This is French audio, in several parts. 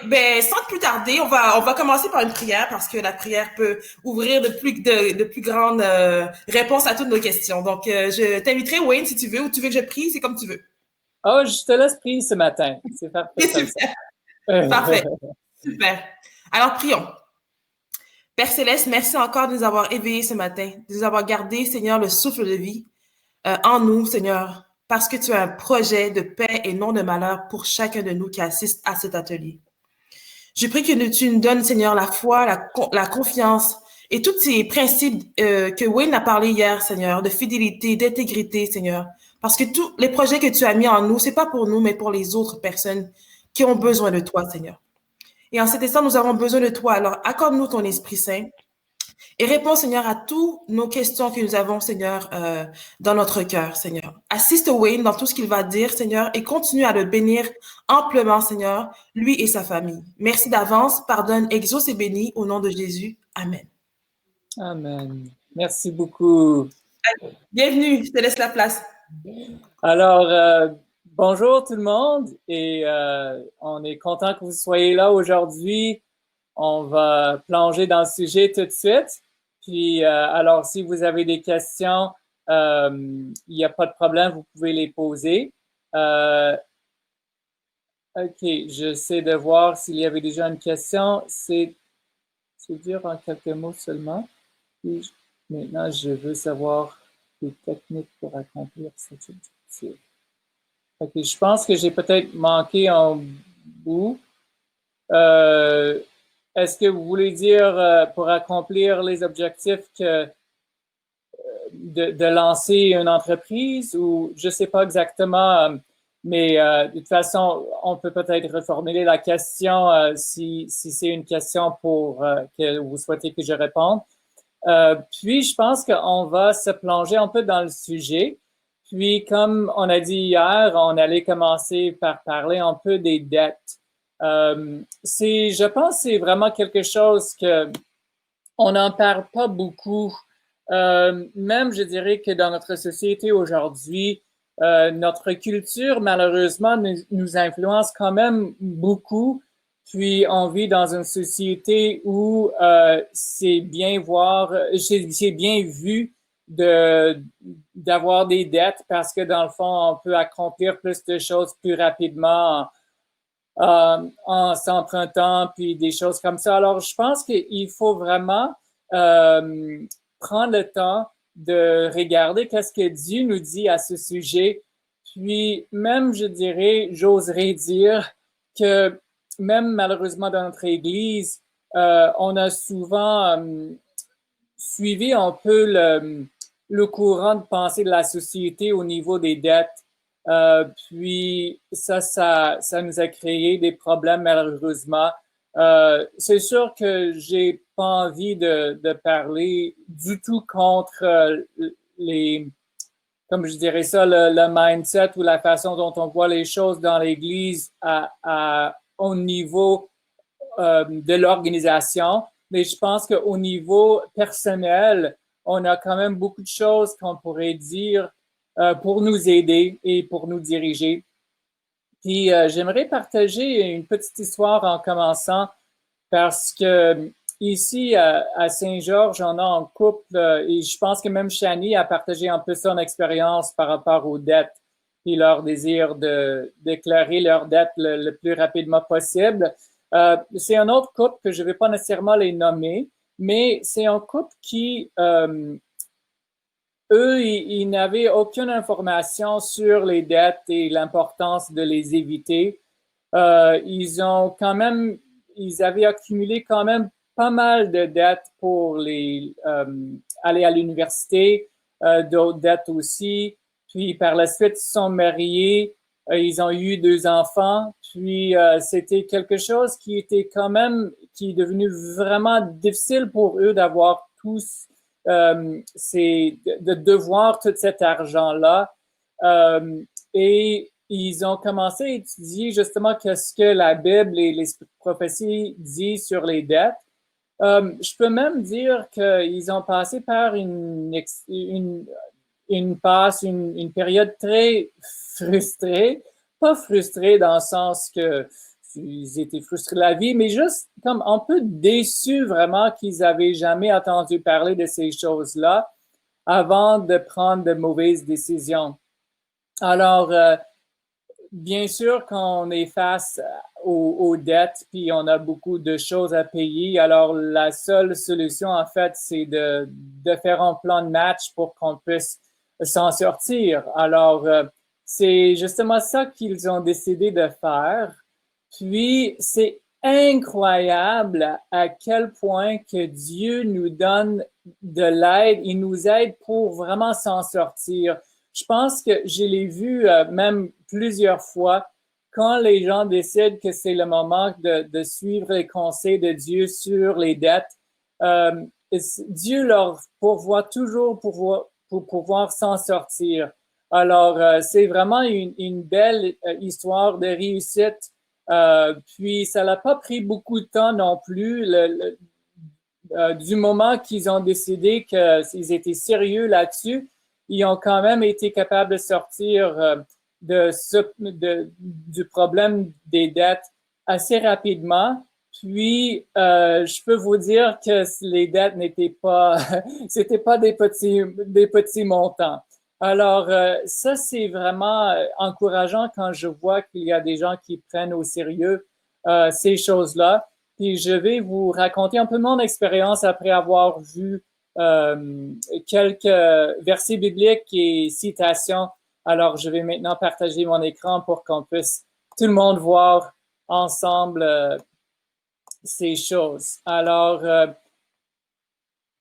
Ben, sans plus tarder, on va commencer par une prière parce que la prière peut ouvrir de plus grandes réponses à toutes nos questions. Donc, je t'inviterai, Wayne, si tu veux, ou tu veux que je prie, c'est comme tu veux. Oh, je te laisse prier ce matin. C'est parfait comme ça. Super, parfait, super. Alors, prions. Père Céleste, merci encore de nous avoir éveillés ce matin, de nous avoir gardé, Seigneur, le souffle de vie en nous, Seigneur, parce que tu as un projet de paix et non de malheur pour chacun de nous qui assiste à cet atelier. Je prie que tu nous donnes, Seigneur, la foi, la confiance et tous ces principes que Wayne a parlé hier, Seigneur, de fidélité, d'intégrité, Seigneur. Parce que tous les projets que tu as mis en nous, c'est pas pour nous, mais pour les autres personnes qui ont besoin de toi, Seigneur. Et en cet instant, nous avons besoin de toi. Alors, accorde-nous ton Esprit Saint et réponds, Seigneur, à toutes nos questions que nous avons, Seigneur, dans notre cœur, Seigneur. Assiste Wayne dans tout ce qu'il va dire, Seigneur, et continue à le bénir amplement, Seigneur, lui et sa famille. Merci d'avance, pardonne, exauce et bénis au nom de Jésus. Amen. Amen. Merci beaucoup. Bienvenue, je te laisse la place. Alors, bonjour tout le monde et on est content que vous soyez là aujourd'hui. On va plonger dans le sujet tout de suite. Puis, alors, si vous avez des questions, il n'y a pas de problème, vous pouvez les poser. OK, j'essaie de voir s'il y avait déjà une question. C'est dur en quelques mots seulement. Puis, maintenant, je veux savoir les techniques pour accomplir cet objectif. OK, je pense que j'ai peut-être manqué un bout. Est-ce que vous voulez dire pour accomplir les objectifs que de lancer une entreprise ou je ne sais pas exactement, mais de toute façon, on peut peut-être reformuler la question si c'est une question pour que vous souhaitez que je réponde. Puis, je pense qu'on va se plonger un peu dans le sujet. Puis, comme on a dit hier, on allait commencer par parler un peu des dettes. Je pense, c'est vraiment quelque chose que on n'en parle pas beaucoup. Même, je dirais que dans notre société aujourd'hui, notre culture, malheureusement, nous influence quand même beaucoup. Puis, on vit dans une société où c'est bien c'est bien vu d'avoir des dettes parce que dans le fond, on peut accomplir plus de choses plus rapidement en s'empruntant, puis des choses comme ça. Alors, je pense qu'il faut vraiment euh, prendre le temps de regarder qu'est-ce que Dieu nous dit à ce sujet. Puis même, je dirais, j'oserais dire que même malheureusement dans notre Église, on a souvent suivi un peu le courant de pensée de la société au niveau des dettes. Puis ça nous a créé des problèmes malheureusement. C'est sûr que j'ai pas envie de parler du tout contre les, comme je dirais ça, le mindset ou la façon dont on voit les choses dans l'Église au niveau de l'organisation. Mais je pense qu'au niveau personnel, on a quand même beaucoup de choses qu'on pourrait dire pour nous aider et pour nous diriger. Puis j'aimerais partager une petite histoire en commençant parce que ici à Saint-Georges, on a un couple et je pense que même Shani a partagé un peu son expérience par rapport aux dettes et leur désir de déclarer leurs dettes le plus rapidement possible. C'est un autre couple que je ne vais pas nécessairement les nommer, mais c'est un couple qui eux, ils n'avaient aucune information sur les dettes et l'importance de les éviter. Ils avaient accumulé quand même pas mal de dettes pour aller à l'université, d'autres dettes aussi. Puis par la suite, ils se sont mariés, ils ont eu 2 enfants. Puis c'était quelque chose qui est devenu vraiment difficile pour eux d'avoir tous c'est de devoir tout cet argent-là. Et ils ont commencé à étudier justement qu'est-ce que la Bible et les prophéties disent sur les dettes. Je peux même dire qu'ils ont passé par une période très frustrée. Pas frustrée dans le sens que ils étaient frustrés de la vie, mais juste comme un peu déçus vraiment qu'ils n'avaient jamais entendu parler de ces choses-là avant de prendre de mauvaises décisions. Alors, bien sûr, quand on est face aux dettes, puis on a beaucoup de choses à payer, alors la seule solution, en fait, c'est de faire un plan de match pour qu'on puisse s'en sortir. Alors, c'est justement ça qu'ils ont décidé de faire. Puis, c'est incroyable à quel point que Dieu nous donne de l'aide, il nous aide pour vraiment s'en sortir. Je pense que je l'ai vu même plusieurs fois quand les gens décident que c'est le moment de suivre les conseils de Dieu sur les dettes. Dieu leur pourvoit toujours pour pouvoir s'en sortir. Alors, c'est vraiment une belle histoire de réussite. Puis, ça n'a pas pris beaucoup de temps non plus. Du moment qu'ils ont décidé qu'ils étaient sérieux là-dessus, ils ont quand même été capables de sortir du problème des dettes assez rapidement. Puis, je peux vous dire que les dettes n'étaient pas, c'était pas des petits montants. Alors, ça, c'est vraiment encourageant quand je vois qu'il y a des gens qui prennent au sérieux ces choses-là. Puis, je vais vous raconter un peu mon expérience après avoir vu quelques versets bibliques et citations. Alors, je vais maintenant partager mon écran pour qu'on puisse tout le monde voir ensemble ces choses. Alors,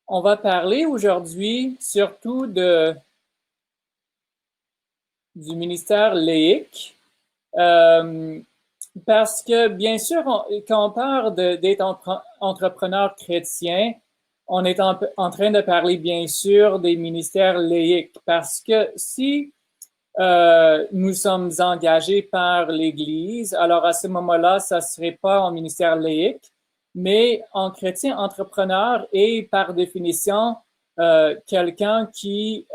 on va parler aujourd'hui surtout du ministère laïque, parce que, bien sûr, quand on parle d'être entrepreneur chrétien, on est en train de parler, bien sûr, des ministères laïques, parce que si nous sommes engagés par l'Église, alors à ce moment-là, ça ne serait pas un ministère laïque, mais un chrétien entrepreneur est par définition quelqu'un qui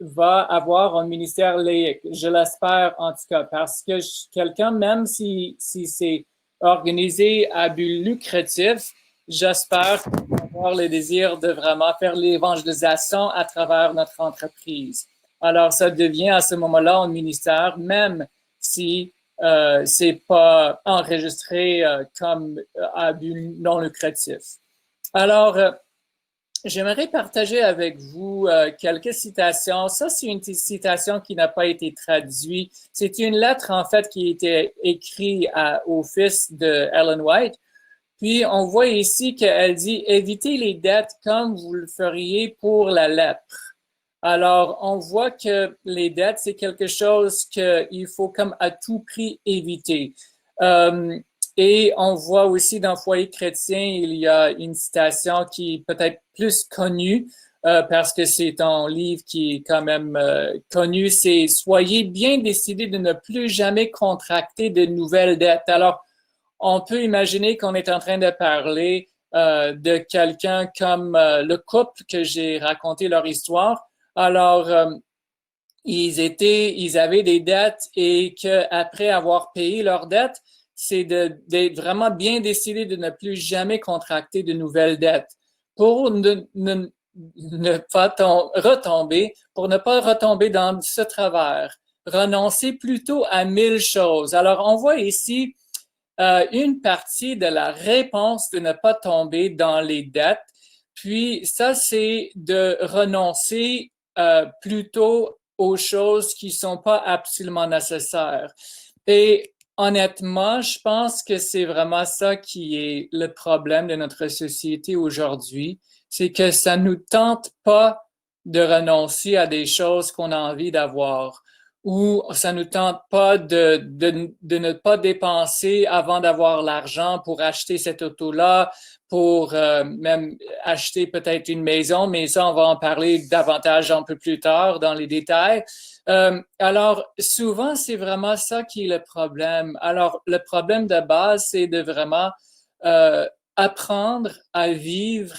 va avoir un ministère laïque. Je l'espère en tout cas, parce que quelqu'un, même si c'est organisé à but lucratif, j'espère avoir le désir de vraiment faire l'évangélisation à travers notre entreprise. Alors, ça devient à ce moment-là un ministère, même si c'est pas enregistré comme à but non lucratif. Alors, j'aimerais partager avec vous quelques citations. Ça, c'est une citation qui n'a pas été traduite. C'est une lettre, en fait, qui a été écrite au fils de Ellen White. Puis, on voit ici qu'elle dit « Évitez les dettes comme vous le feriez pour la lèpre ». Alors, on voit que les dettes, c'est quelque chose qu'il faut comme à tout prix éviter. Et on voit aussi dans Foyer chrétien, il y a une citation qui est peut-être plus connue parce que c'est un livre qui est quand même connu, c'est « Soyez bien décidés de ne plus jamais contracter de nouvelles dettes ». Alors, on peut imaginer qu'on est en train de parler de quelqu'un comme le couple que j'ai raconté leur histoire. Alors, ils avaient des dettes et qu'après avoir payé leurs dettes, c'est d'être vraiment bien décidé de ne plus jamais contracter de nouvelles dettes pour ne pas retomber, pour ne pas retomber dans ce travers. Renoncer plutôt à 1000 choses. Alors, on voit ici une partie de la réponse de ne pas tomber dans les dettes. Puis, ça, c'est de renoncer plutôt aux choses qui sont pas absolument nécessaires. Et honnêtement, je pense que c'est vraiment ça qui est le problème de notre société aujourd'hui, c'est que ça nous tente pas de renoncer à des choses qu'on a envie d'avoir, ou ça nous tente pas de ne pas dépenser avant d'avoir l'argent pour acheter cette auto-là, pour même acheter peut-être une maison, mais ça, on va en parler davantage un peu plus tard dans les détails. Alors, souvent, c'est vraiment ça qui est le problème. Alors, le problème de base, c'est de vraiment apprendre à vivre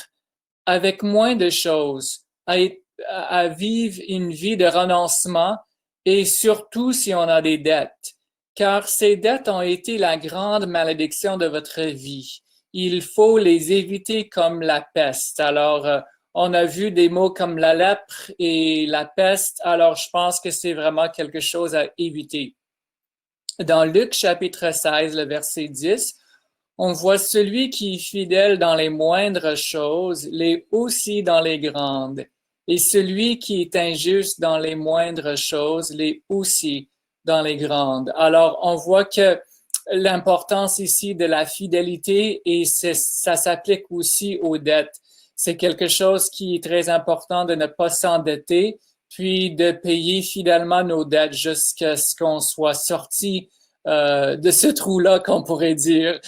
avec moins de choses, à vivre une vie de renoncement et surtout si on a des dettes. car ces dettes ont été la grande malédiction de votre vie. Il faut les éviter comme la peste. Alors, on a vu des mots comme la lèpre et la peste, alors je pense que c'est vraiment quelque chose à éviter. Dans Luc chapitre 16, le verset 10, on voit celui qui est fidèle dans les moindres choses, l'est aussi dans les grandes. Et celui qui est injuste dans les moindres choses, l'est aussi dans les grandes. Alors, on voit que l'importance ici de la fidélité, et ça s'applique aussi aux dettes. C'est quelque chose qui est très important de ne pas s'endetter, puis de payer fidèlement nos dettes jusqu'à ce qu'on soit sorti de ce trou-là, qu'on pourrait dire.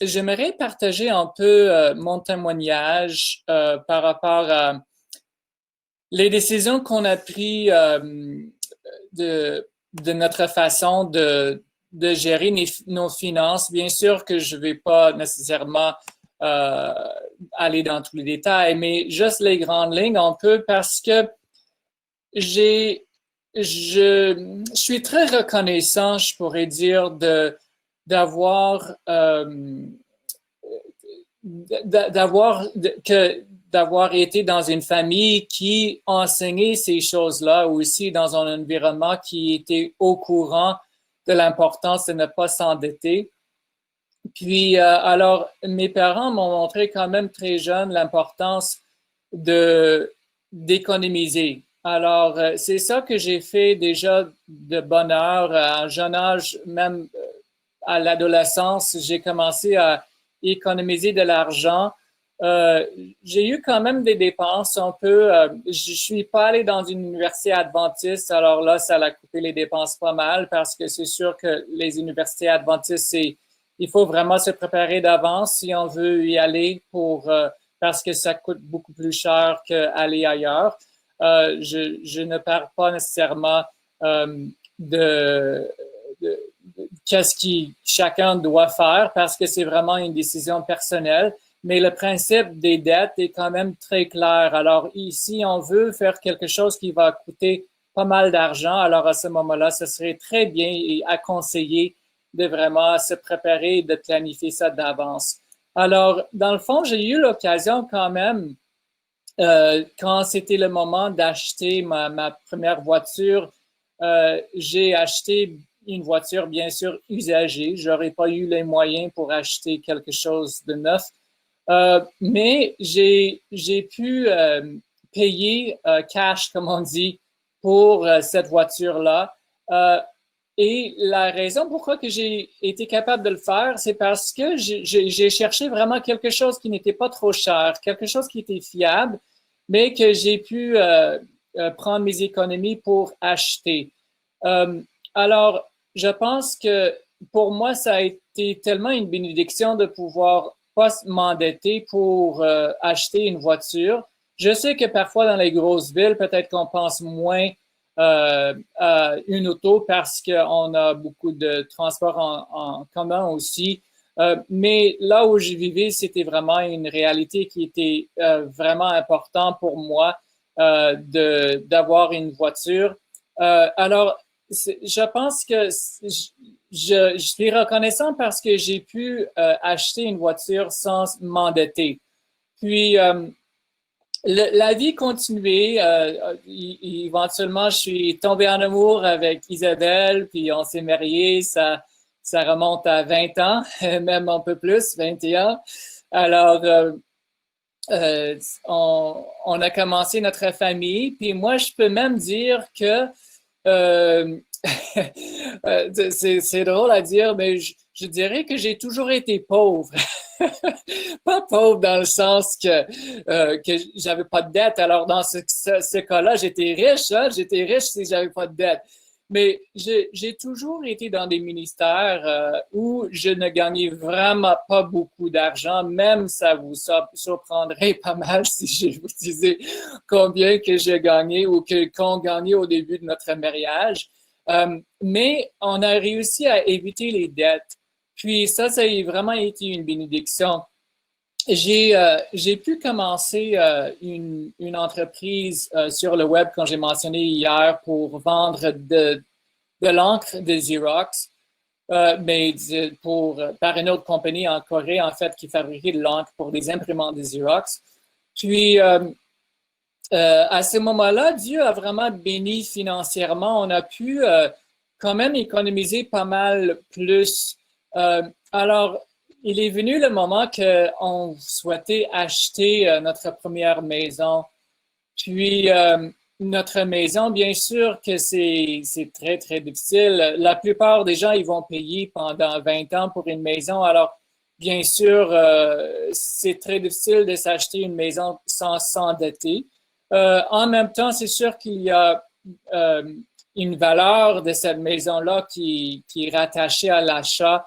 J'aimerais partager un peu mon témoignage par rapport à les décisions qu'on a prises de notre façon de gérer nos finances. Bien sûr que je ne vais pas nécessairement aller dans tous les détails, mais juste les grandes lignes un peu parce que je suis très reconnaissant, je pourrais dire, d'avoir été dans une famille qui enseignait ces choses-là, aussi dans un environnement qui était au courant de l'importance de ne pas s'endetter. Puis, alors, mes parents m'ont montré quand même très jeune l'importance d'économiser. Alors, c'est ça que j'ai fait déjà de bonne heure. À un jeune âge, même à l'adolescence, j'ai commencé à économiser de l'argent. J'ai eu quand même des dépenses un peu. Je suis pas allé dans une université adventiste, alors là, ça a coupé les dépenses pas mal parce que c'est sûr que les universités adventistes, il faut vraiment se préparer d'avance si on veut y aller parce que ça coûte beaucoup plus cher qu'aller ailleurs. Je ne parle pas nécessairement de qu'est-ce que chacun doit faire parce que c'est vraiment une décision personnelle. Mais le principe des dettes est quand même très clair. Alors, ici, on veut faire quelque chose qui va coûter pas mal d'argent. Alors, à ce moment-là, ce serait très bien et à conseiller de vraiment se préparer et de planifier ça d'avance. Alors, dans le fond, j'ai eu l'occasion quand même, quand c'était le moment d'acheter ma première voiture, j'ai acheté une voiture, bien sûr, usagée. Je n'aurais pas eu les moyens pour acheter quelque chose de neuf. Mais j'ai pu payer cash, comme on dit, pour cette voiture-là. Et la raison pourquoi que j'ai été capable de le faire, c'est parce que j'ai cherché vraiment quelque chose qui n'était pas trop cher, quelque chose qui était fiable, mais que j'ai pu prendre mes économies pour acheter. Alors, je pense que pour moi, ça a été tellement une bénédiction de pouvoir pas m'endetter pour acheter une voiture. Je sais que parfois dans les grosses villes, peut-être qu'on pense moins à une auto parce qu'on a beaucoup de transports en commun aussi. Mais là où je vivais, c'était vraiment une réalité qui était vraiment importante pour moi d'avoir une voiture. Alors, je pense que je suis reconnaissant parce que j'ai pu acheter une voiture sans m'endetter. Puis, la vie continuait. Éventuellement, je suis tombé en amour avec Isabelle, puis on s'est mariés. Ça remonte à 20 ans, même un peu plus, 21. Alors, on a commencé notre famille. Puis moi, je peux même dire que c'est drôle à dire, mais je dirais que j'ai toujours été pauvre. Pas pauvre dans le sens que j'avais pas de dette. Alors, dans ce cas-là, j'étais riche. Hein? J'étais riche si j'avais pas de dette. Mais j'ai toujours été dans des ministères où je ne gagnais vraiment pas beaucoup d'argent. Même ça vous surprendrait pas mal si je vous disais combien que j'ai gagné ou qu'on gagnait au début de notre mariage. Mais on a réussi à éviter les dettes. Puis ça a vraiment été une bénédiction. J'ai pu commencer une entreprise sur le web, comme j'ai mentionné hier, pour vendre de l'encre de Xerox, mais par une autre compagnie en Corée, en fait, qui fabriquait de l'encre pour des imprimantes de Xerox. Puis, à ce moment-là, Dieu a vraiment béni financièrement. On a pu quand même économiser pas mal plus. Alors, il est venu le moment qu'on souhaitait acheter notre première maison. Puis, notre maison, bien sûr que c'est très, très difficile. La plupart des gens, ils vont payer pendant 20 ans pour une maison. Alors, bien sûr, c'est très difficile de s'acheter une maison sans s'endetter. En même temps, c'est sûr qu'il y a une valeur de cette maison-là qui est rattachée à l'achat.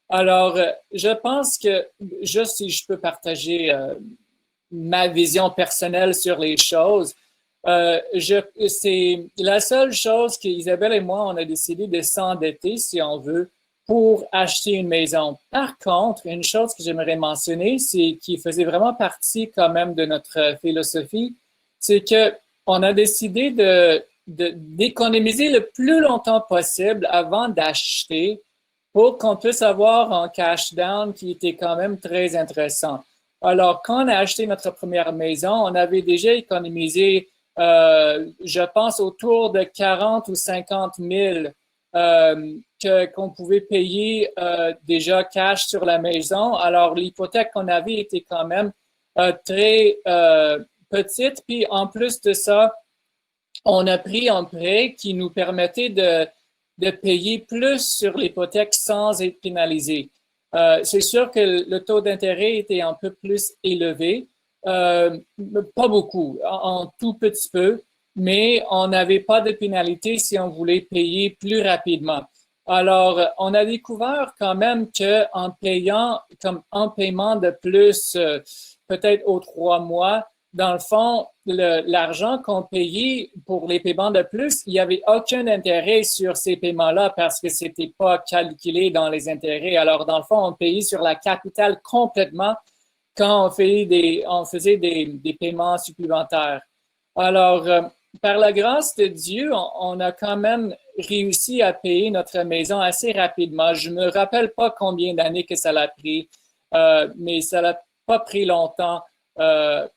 Alors, je pense que, juste si je peux partager ma vision personnelle sur les choses, c'est la seule chose qu'Isabelle et moi, on a décidé de s'endetter, si on veut, pour acheter une maison. Par contre, une chose que j'aimerais mentionner, c'est qui faisait vraiment partie quand même de notre philosophie, c'est que on a décidé d'économiser le plus longtemps possible avant d'acheter pour qu'on puisse avoir un cash down qui était quand même très intéressant. Alors, quand on a acheté notre première maison, on avait déjà économisé, je pense, autour de 40 ou 50 000 qu'on pouvait payer déjà cash sur la maison. Alors, l'hypothèque qu'on avait était quand même très petite. Puis, en plus de ça, on a pris un prêt qui nous permettait de payer plus sur l'hypothèque sans être pénalisé. C'est sûr que le taux d'intérêt était un peu plus élevé, pas beaucoup, en tout petit peu, mais on n'avait pas de pénalité si on voulait payer plus rapidement. Alors, on a découvert quand même qu'en payant comme un paiement de plus, peut-être aux 3 mois, dans le fond, l'argent qu'on payait pour les paiements de plus, il n'y avait aucun intérêt sur ces paiements-là parce que c'était pas calculé dans les intérêts. Alors, dans le fond, on payait sur la capitale complètement quand on faisait des paiements supplémentaires. Alors, par la grâce de Dieu, on a quand même réussi à payer notre maison assez rapidement. Je me rappelle pas combien d'années que ça l'a pris, mais ça l'a pas pris longtemps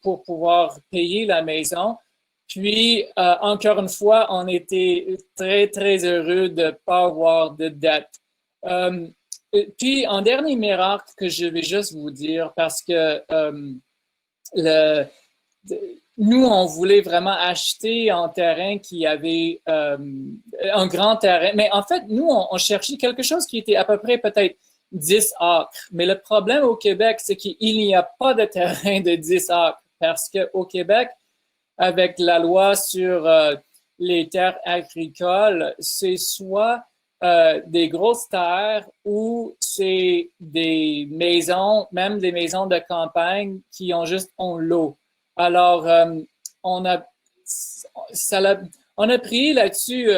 pour pouvoir payer la maison. Puis, encore une fois, on était très, très heureux de ne pas avoir de dette. Puis, en dernier miracle que je vais juste vous dire, parce que nous, on voulait vraiment acheter un terrain qui avait un grand terrain. Mais en fait, nous, on cherchait quelque chose qui était à peu près peut-être 10 acres. Mais le problème au Québec, c'est qu'il n'y a pas de terrain de 10 acres parce qu'au Québec, avec la loi sur les terres agricoles, c'est soit des grosses terres ou c'est des maisons, même des maisons de campagne qui ont juste un lot. Alors, on a pris là-dessus,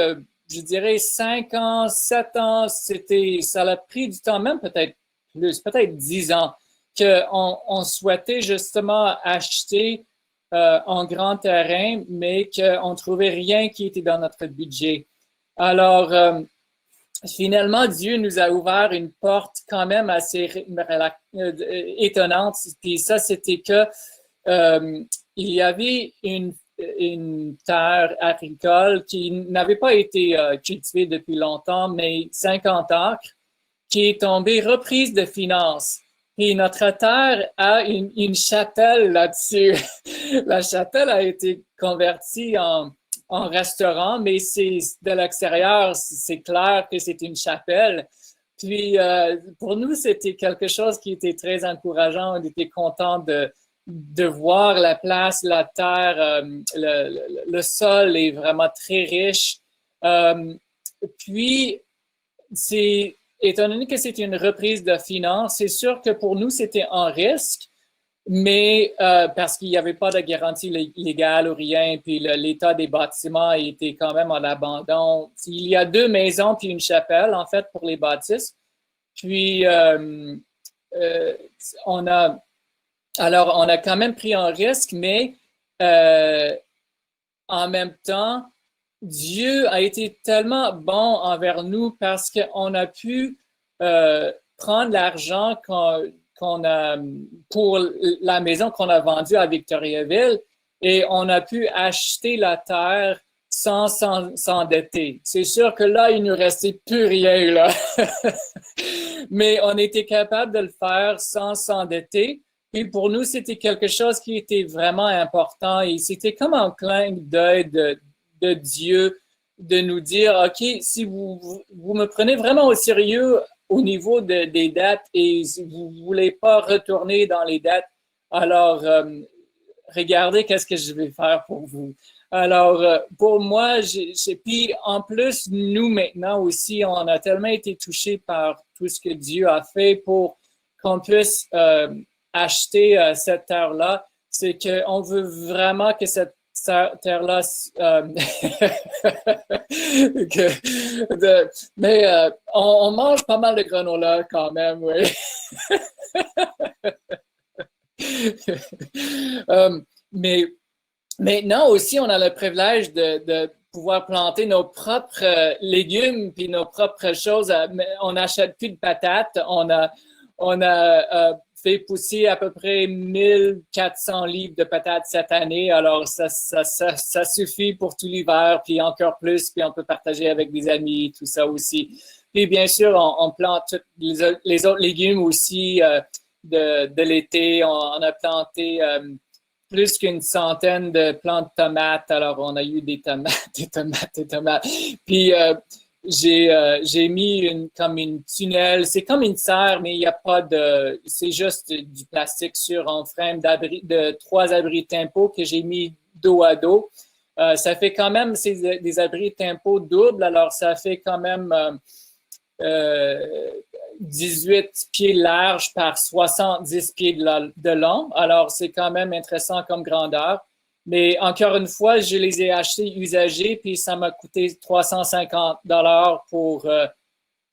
je dirais 5 ans, 7 ans, ça a pris du temps, même peut-être plus, peut-être 10 ans, qu'on souhaitait justement acheter un grand terrain, mais qu'on ne trouvait rien qui était dans notre budget. Alors, finalement, Dieu nous a ouvert une porte quand même assez étonnante. Puis ça, c'était que il y avait une terre agricole qui n'avait pas été cultivée depuis longtemps, mais 50 acres, qui est tombée reprise de finances. Et notre terre a une chapelle là-dessus. La chapelle a été convertie en restaurant, mais c'est de l'extérieur, c'est clair que c'est une chapelle. Puis pour nous, c'était quelque chose qui était très encourageant. On était content de voir la place, la terre, le sol est vraiment très riche. Puis, étant donné que c'est une reprise de finances, c'est sûr que pour nous, c'était un risque, mais parce qu'il n'y avait pas de garantie légale ou rien, puis l'état des bâtiments était quand même en abandon. Il y a 2 maisons puis une chapelle, en fait, pour les bâtisses. Puis, on a quand même pris un risque, mais en même temps, Dieu a été tellement bon envers nous parce qu'on a pu prendre l'argent qu'on a pour la maison qu'on a vendue à Victoriaville et on a pu acheter la terre sans s'endetter. C'est sûr que là, il ne nous restait plus rien, là. Mais on était capable de le faire sans s'endetter. Puis pour nous, c'était quelque chose qui était vraiment important et c'était comme un clin d'œil de Dieu de nous dire, OK, si vous me prenez vraiment au sérieux au niveau des dettes et si vous ne voulez pas retourner dans les dettes, alors regardez qu'est-ce que je vais faire pour vous. Alors, pour moi, puis en plus, nous maintenant aussi, on a tellement été touchés par tout ce que Dieu a fait pour qu'on puisse acheter cette terre-là. C'est qu'on veut vraiment que cette terre-là mais on mange pas mal de granola quand même, oui. Mais maintenant aussi, on a le privilège de pouvoir planter nos propres légumes puis nos propres choses. On n'achète plus de patates. On a fait pousser à peu près 1400 livres de patates cette année. Alors, ça suffit pour tout l'hiver, puis encore plus, puis on peut partager avec des amis, tout ça aussi. Puis bien sûr, on plante les autres légumes aussi de l'été. On a planté plus qu'une centaine de plants de tomates. Alors, on a eu des tomates, des tomates, des tomates. Puis, j'ai mis comme une tunnel. C'est comme une serre, mais il n'y a pas de... C'est juste du plastique sur un frame de 3 abris de tempo que j'ai mis dos à dos. Ça fait quand même... C'est des abris de tempo doubles, alors ça fait quand même 18 pieds large par 70 pieds de long. Alors, c'est quand même intéressant comme grandeur. Mais encore une fois, je les ai achetés usagés, puis ça m'a coûté 350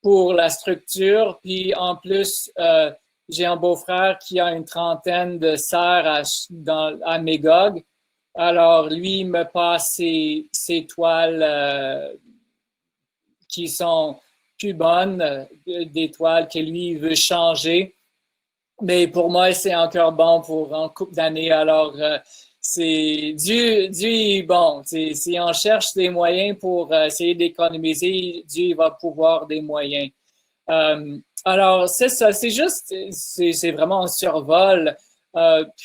pour la structure. Puis en plus, j'ai un beau-frère qui a une trentaine de serres à Magog. Alors, lui, il me passe ses toiles qui sont plus bonnes, des toiles que lui veut changer. Mais pour moi, c'est encore bon pour un couple d'années. Alors, c'est Dieu, bon, si on cherche des moyens pour essayer d'économiser, Dieu va pouvoir des moyens. Alors, c'est ça, c'est juste, c'est vraiment un survol. Mais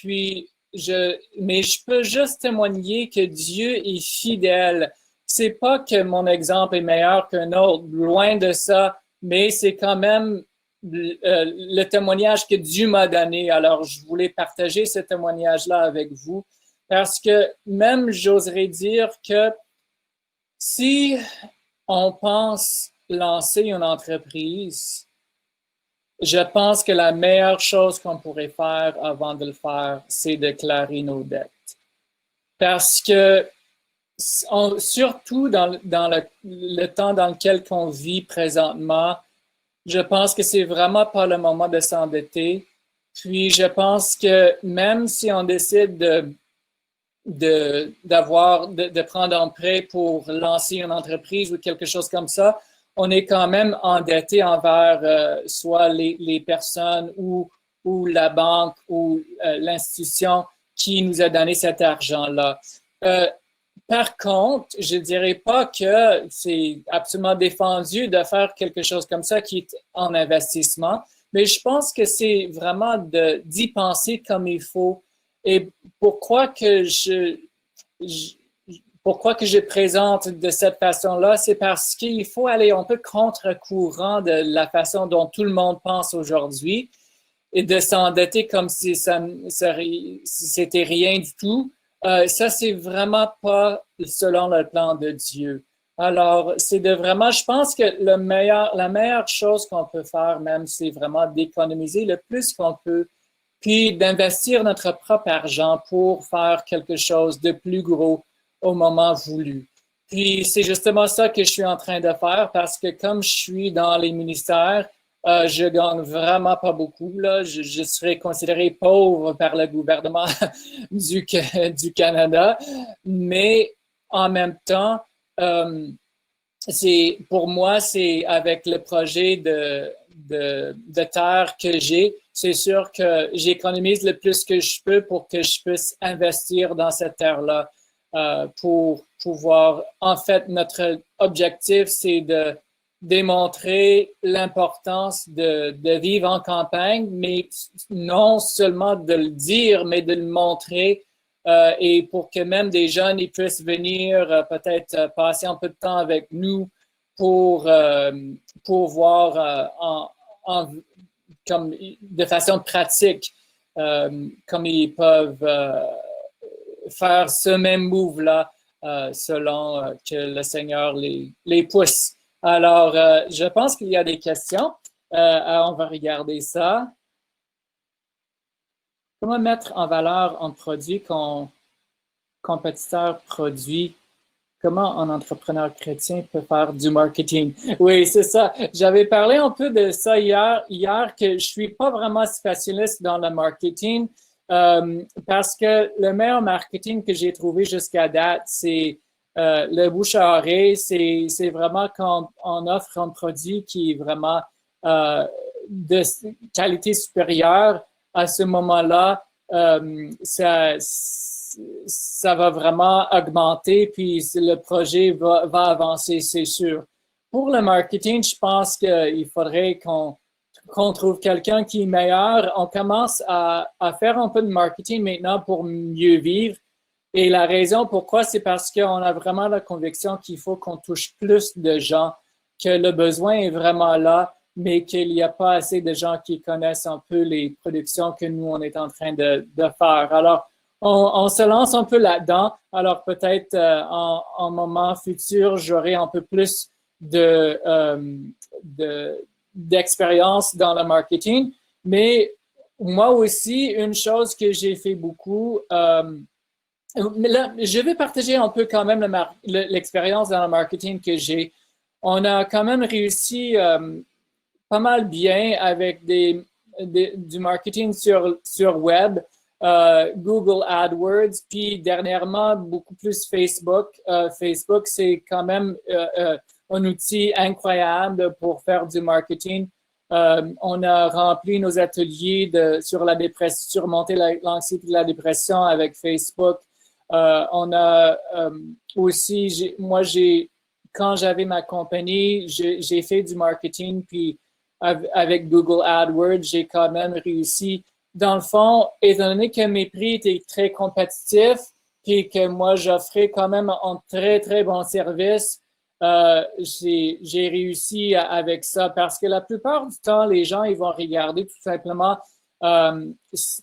je peux juste témoigner que Dieu est fidèle. C'est pas que mon exemple est meilleur qu'un autre, loin de ça, mais c'est quand même le témoignage que Dieu m'a donné. Alors, je voulais partager ce témoignage-là avec vous parce que même j'oserais dire que si on pense lancer une entreprise, je pense que la meilleure chose qu'on pourrait faire avant de le faire, c'est déclarer nos dettes. Parce que surtout dans le temps dans lequel on vit présentement, je pense que c'est vraiment pas le moment de s'endetter. Puis je pense que même si on décide de prendre un prêt pour lancer une entreprise ou quelque chose comme ça, on est quand même endetté envers soit les personnes ou la banque ou l'institution qui nous a donné cet argent-là. Par contre, je ne dirais pas que c'est absolument défendu de faire quelque chose comme ça qui est en investissement, mais je pense que c'est vraiment d'y penser comme il faut. Et pourquoi que je présente de cette façon-là, c'est parce qu'il faut aller un peu contre-courant de la façon dont tout le monde pense aujourd'hui et de s'endetter comme si c'était rien du tout. Ça, c'est vraiment pas selon le plan de Dieu. Alors, c'est je pense que la meilleure chose qu'on peut faire même, c'est vraiment d'économiser le plus qu'on peut, puis d'investir notre propre argent pour faire quelque chose de plus gros au moment voulu. Puis, c'est justement ça que je suis en train de faire parce que comme je suis dans les ministères, je gagne vraiment pas beaucoup. Là. Je serais considéré pauvre par le gouvernement du Canada. Mais en même temps, pour moi, c'est avec le projet de terre que j'ai, c'est sûr que j'économise le plus que je peux pour que je puisse investir dans cette terre-là pour pouvoir, en fait, notre objectif, c'est de démontrer l'importance de vivre en campagne, mais non seulement de le dire, mais de le montrer et pour que même des jeunes ils puissent venir peut-être passer un peu de temps avec nous pour voir comme de façon pratique comme ils peuvent faire ce même move-là selon que le Seigneur les pousse. Alors, je pense qu'il y a des questions. On va regarder ça. Comment mettre en valeur un produit qu'un compétiteur produit? Comment un entrepreneur chrétien peut faire du marketing? Oui, c'est ça. J'avais parlé un peu de ça hier que je suis pas vraiment spécialiste dans le marketing parce que le meilleur marketing que j'ai trouvé jusqu'à date, c'est le bouche à oreille. C'est vraiment quand on offre un produit qui est vraiment de qualité supérieure. À ce moment-là, ça va vraiment augmenter, puis le projet va avancer, c'est sûr. Pour le marketing, je pense qu'il faudrait qu'on trouve quelqu'un qui est meilleur. On commence à faire un peu de marketing maintenant pour mieux vivre. Et la raison pourquoi, c'est parce qu'on a vraiment la conviction qu'il faut qu'on touche plus de gens, que le besoin est vraiment là, mais qu'il n'y a pas assez de gens qui connaissent un peu les productions que nous, on est en train de faire. Alors, on se lance un peu là-dedans. Alors, peut-être en moment futur, j'aurai un peu plus d'expérience dans le marketing. Mais moi aussi, une chose que j'ai fait beaucoup, là, je vais partager un peu quand même l'expérience dans le marketing que j'ai. On a quand même réussi pas mal bien avec du marketing sur web, Google AdWords, puis dernièrement beaucoup plus Facebook. Facebook, c'est quand même un outil incroyable pour faire du marketing. On a rempli nos ateliers sur la dépression, surmonter l'anxiété de la dépression avec Facebook. On a aussi, quand j'avais ma compagnie, j'ai fait du marketing, puis avec Google AdWords, j'ai quand même réussi. Dans le fond, étant donné que mes prix étaient très compétitifs, puis que moi, j'offrais quand même un très, très bon service, j'ai réussi avec ça parce que la plupart du temps, les gens, ils vont regarder tout simplement,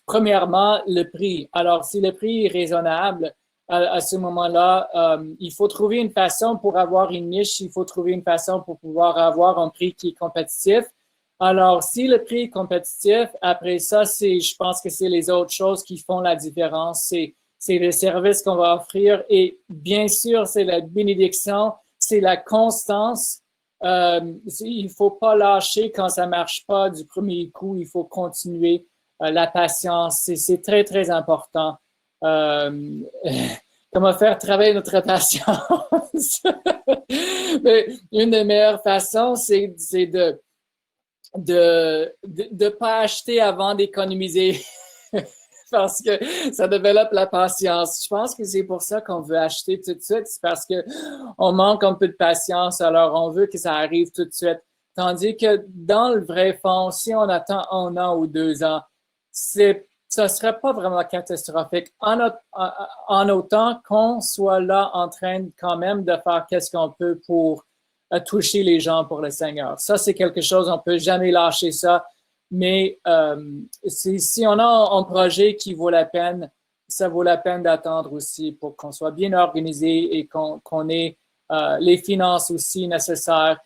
premièrement, le prix. Alors, si le prix est raisonnable, à ce moment-là, il faut trouver une façon pour avoir une niche, il faut trouver une façon pour pouvoir avoir un prix qui est compétitif. Alors, si le prix est compétitif, après ça, je pense que c'est les autres choses qui font la différence. C'est les services qu'on va offrir et bien sûr, c'est la bénédiction, c'est la constance. Il faut pas lâcher quand ça marche pas du premier coup. Il faut continuer. La patience, c'est très, très important. Comment faire travailler notre patience? Mais une des meilleures façons, c'est de pas acheter avant d'économiser parce que ça développe la patience. Je pense que c'est pour ça qu'on veut acheter tout de suite. C'est parce que on manque un peu de patience. Alors, on veut que ça arrive tout de suite. Tandis que dans le vrai fond, si on attend 1 an ou 2 ans, ça serait pas vraiment catastrophique. En autant qu'on soit là en train quand même de faire qu'est-ce qu'on peut pour toucher les gens pour le Seigneur. Ça, c'est quelque chose, on peut jamais lâcher ça. Mais si on a un projet qui vaut la peine, ça vaut la peine d'attendre aussi pour qu'on soit bien organisé et qu'on ait les finances aussi nécessaires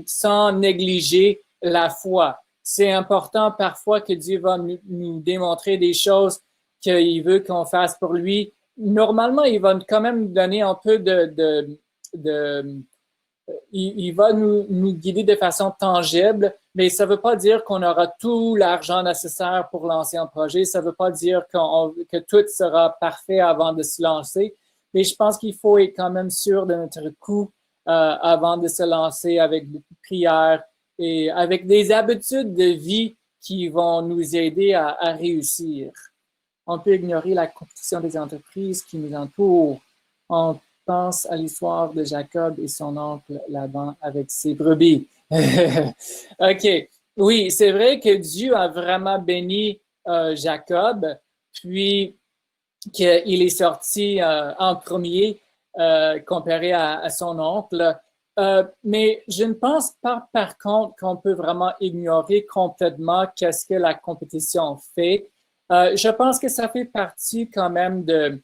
sans négliger la foi. C'est important parfois que Dieu va nous démontrer des choses qu'il veut qu'on fasse pour lui. Normalement, il va quand même nous donner un peu il va nous guider de façon tangible, mais ça ne veut pas dire qu'on aura tout l'argent nécessaire pour lancer un projet. Ça ne veut pas dire que tout sera parfait avant de se lancer. mais je pense qu'il faut être quand même sûr de notre coup avant de se lancer avec beaucoup de prières et avec des habitudes de vie qui vont nous aider à réussir. On peut ignorer la compétition des entreprises qui nous entourent. On pense à l'histoire de Jacob et son oncle Laban avec ses brebis. OK. Oui, c'est vrai que Dieu a vraiment béni Jacob, puis qu'il est sorti en premier comparé à son oncle. Mais je ne pense pas, par contre, qu'on peut vraiment ignorer complètement qu'est-ce que la compétition fait. Je pense que ça fait partie quand même de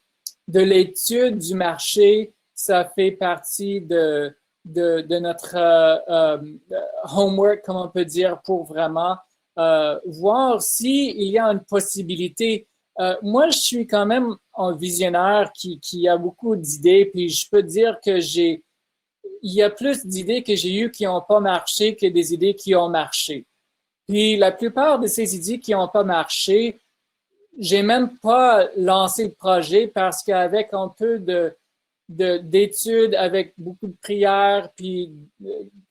l'étude du marché, ça fait partie de notre homework, comme on peut dire, pour vraiment voir s'il y a une possibilité. Moi, je suis quand même un visionnaire qui a beaucoup d'idées, puis je peux dire que il y a plus d'idées que j'ai eues qui n'ont pas marché que des idées qui ont marché. Puis la plupart de ces idées qui n'ont pas marché, j'ai même pas lancé le projet parce qu'avec un peu d'études, avec beaucoup de prières, puis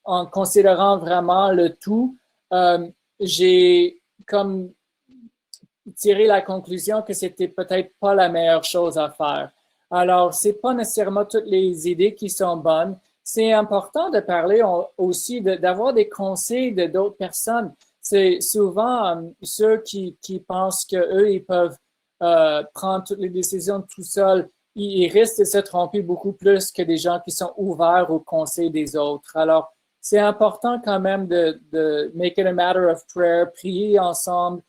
en considérant vraiment le tout, j'ai comme tiré la conclusion que c'était peut-être pas la meilleure chose à faire. Alors, c'est pas nécessairement toutes les idées qui sont bonnes. C'est important de parler aussi, d'avoir des conseils de d'autres personnes. C'est souvent ceux qui pensent qu'eux, ils peuvent prendre toutes les décisions tout seuls. Ils risquent de se tromper beaucoup plus que des gens qui sont ouverts aux conseils des autres. Alors, c'est important quand même de make it a matter of prayer, prier ensemble,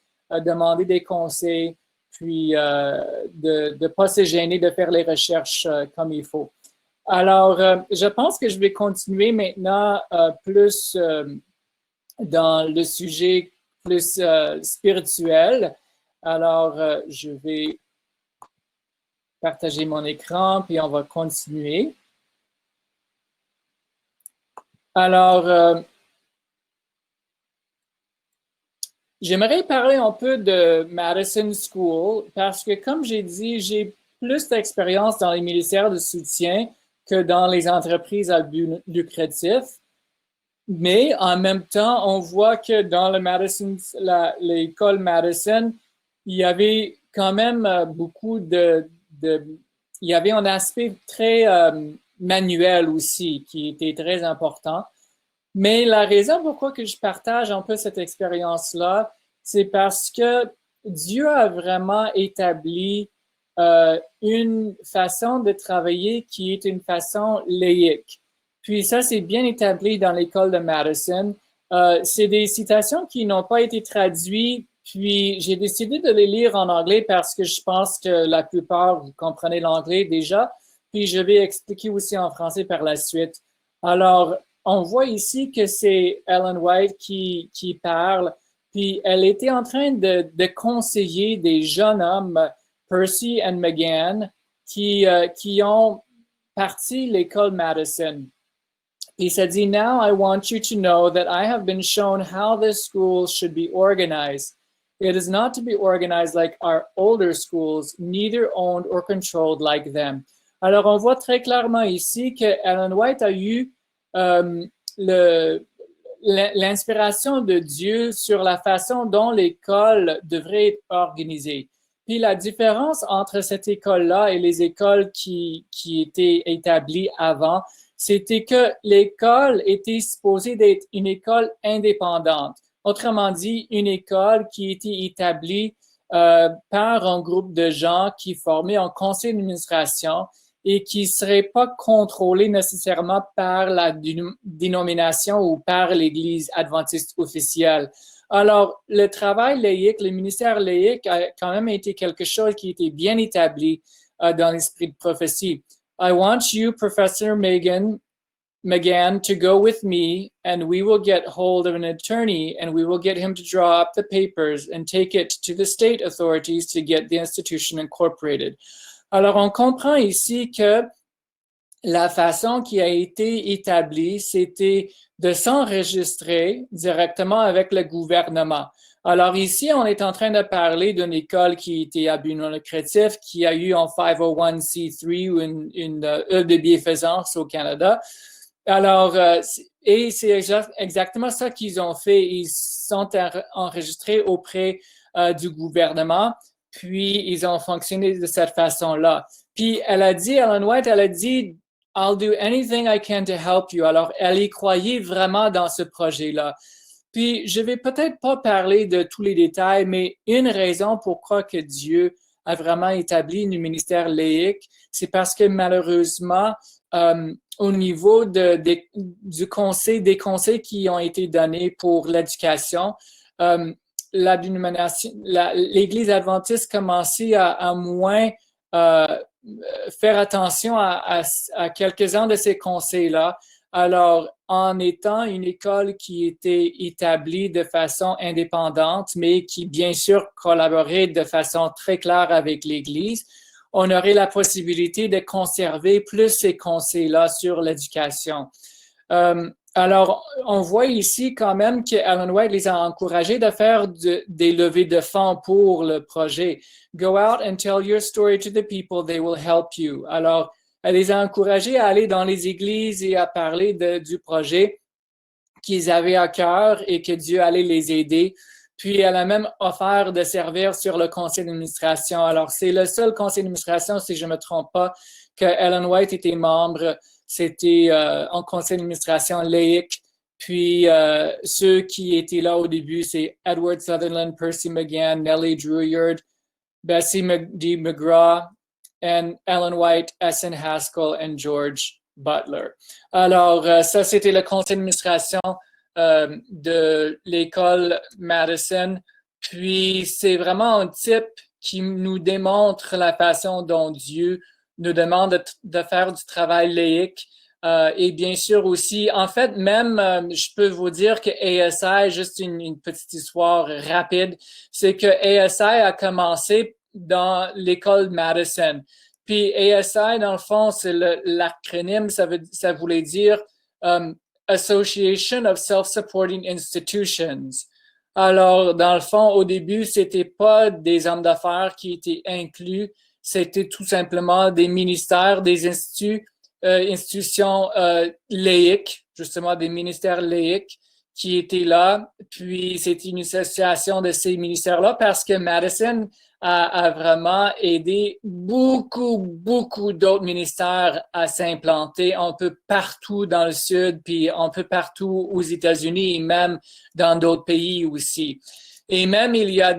demander des conseils, puis de ne pas se gêner de faire les recherches comme il faut. Alors, je pense que je vais continuer maintenant plus dans le sujet plus spirituel. Alors, je vais partager mon écran, puis on va continuer. Alors, j'aimerais parler un peu de Madison School parce que, comme j'ai dit, j'ai plus d'expérience dans les ministères de soutien que dans les entreprises à but lucratif. Mais en même temps, on voit que dans l'école Madison, il y avait quand même beaucoup il y avait un aspect très manuel aussi qui était très important. Mais la raison pourquoi que je partage un peu cette expérience-là, c'est parce que Dieu a vraiment établi une façon de travailler qui est une façon laïque. Puis ça, c'est bien établi dans l'école de Madison. C'est des citations qui n'ont pas été traduites, puis j'ai décidé de les lire en anglais parce que je pense que la plupart, vous comprenez l'anglais déjà, puis je vais expliquer aussi en français par la suite. Alors, on voit ici que c'est Ellen White qui parle, puis elle était en train de conseiller des jeunes hommes, Percy et McGann, qui ont parti l'école Madison. He said, now I want you to know that I have been shown how this school should be organized. It is not to be organized like our older schools, neither owned or controlled like them. Alors, on voit très clairement ici que Ellen White a eu l'inspiration de Dieu sur la façon dont l'école devrait être organisée. Puis la différence entre cette école-là et les écoles qui étaient établies avant, c'était que l'école était supposée d'être une école indépendante. Autrement dit, une école qui était établie par un groupe de gens qui formaient un conseil d'administration et qui ne serait pas contrôlé nécessairement par la dénomination ou par l'Église adventiste officielle. Alors, le travail laïque, le ministère laïque a quand même été quelque chose qui était bien établi dans l'esprit de prophétie. I want you, Professor McGann, to go with me, and we will get hold of an attorney, and we will get him to draw up the papers and take it to the state authorities to get the institution incorporated. Alors, on comprend ici que la façon qui a été établie, c'était de s'enregistrer directement avec le gouvernement. Alors ici, on est en train de parler d'une école qui était à but non lucratif, qui a eu un 501c3 ou une œuvre de bienfaisance au Canada. Alors, et c'est exactement ça qu'ils ont fait. Ils sont enregistrés auprès du gouvernement, puis ils ont fonctionné de cette façon-là. Puis elle a dit, Ellen White, elle a dit, I'll do anything I can to help you. Alors, elle y croyait vraiment dans ce projet-là. Puis, je vais peut-être pas parler de tous les détails, mais une raison pourquoi que Dieu a vraiment établi le ministère laïque, c'est parce que malheureusement, au niveau du conseil, des conseils qui ont été donnés pour l'éducation, l'Église adventiste commençait à moins faire attention à quelques-uns de ces conseils-là. Alors, en étant une école qui était établie de façon indépendante, mais qui, bien sûr, collaborait de façon très claire avec l'Église, on aurait la possibilité de conserver plus ces conseils-là sur l'éducation. Alors, on voit ici quand même que Ellen White les a encouragés de faire des levées de fonds pour le projet. Go out and tell your story to the people, they will help you. Alors, elle les a encouragés à aller dans les églises et à parler du projet qu'ils avaient à cœur et que Dieu allait les aider. Puis, elle a même offert de servir sur le conseil d'administration. Alors, c'est le seul conseil d'administration, si je ne me trompe pas, que Ellen White était membre. C'était un conseil d'administration laïque. Puis, ceux qui étaient là au début, c'est Edward Sutherland, Percy McGann, Nellie Drouillard, Bessie D. McGraw, and Ellen White, Essen Haskell et George Butler. Alors, ça, c'était le conseil d'administration de l'école Madison. Puis, c'est vraiment un type qui nous démontre la façon dont Dieu nous demande de faire du travail laïque. Et bien sûr aussi, en fait, même, je peux vous dire que ASI, juste une petite histoire rapide, c'est que ASI a commencé dans l'école Madison. Puis ASI, dans le fond, c'est l'acronyme, ça voulait dire Association of Self-Supporting Institutions. Alors, dans le fond, au début, c'était pas des hommes d'affaires qui étaient inclus, c'était tout simplement des ministères, des institutions laïques, justement des ministères laïques qui étaient là. Puis, c'était une association de ces ministères-là parce que Madison a vraiment aidé beaucoup d'autres ministères à s'implanter un peu partout dans le Sud, puis un peu partout aux États-Unis et même dans d'autres pays aussi. Et même, il y a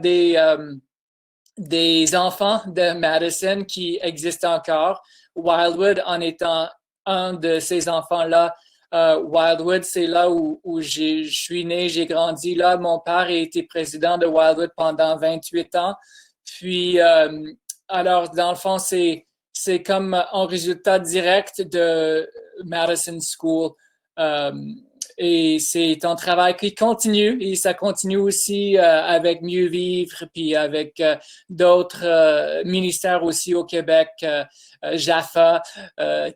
des enfants de Madison qui existent encore. Wildwood en étant un de ces enfants-là. Wildwood, c'est là où je suis né, j'ai grandi là. Mon père a été président de Wildwood pendant 28 ans. Puis, alors, dans le fond, c'est comme un résultat direct de Madison School. Et c'est un travail qui continue et ça continue aussi avec Mieux Vivre, puis avec d'autres ministères aussi au Québec, JAFA,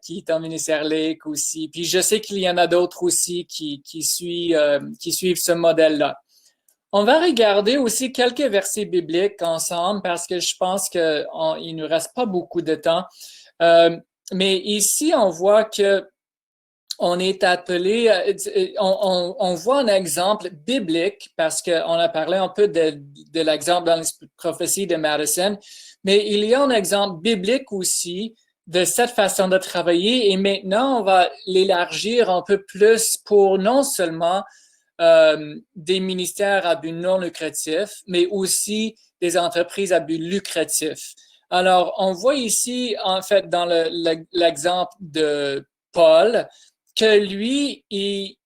qui est un ministère laïque aussi. Puis je sais qu'il y en a d'autres aussi qui suivent ce modèle-là. On va regarder aussi quelques versets bibliques ensemble parce que je pense qu'il ne nous reste pas beaucoup de temps. Mais ici, on voit que on est appelé, on voit un exemple biblique parce qu'on a parlé un peu de l'exemple dans les prophéties de Madison, mais il y a un exemple biblique aussi de cette façon de travailler et maintenant on va l'élargir un peu plus pour non seulement des ministères à but non lucratif, mais aussi des entreprises à but lucratif. Alors, on voit ici, en fait, dans l'exemple de Paul, que lui, il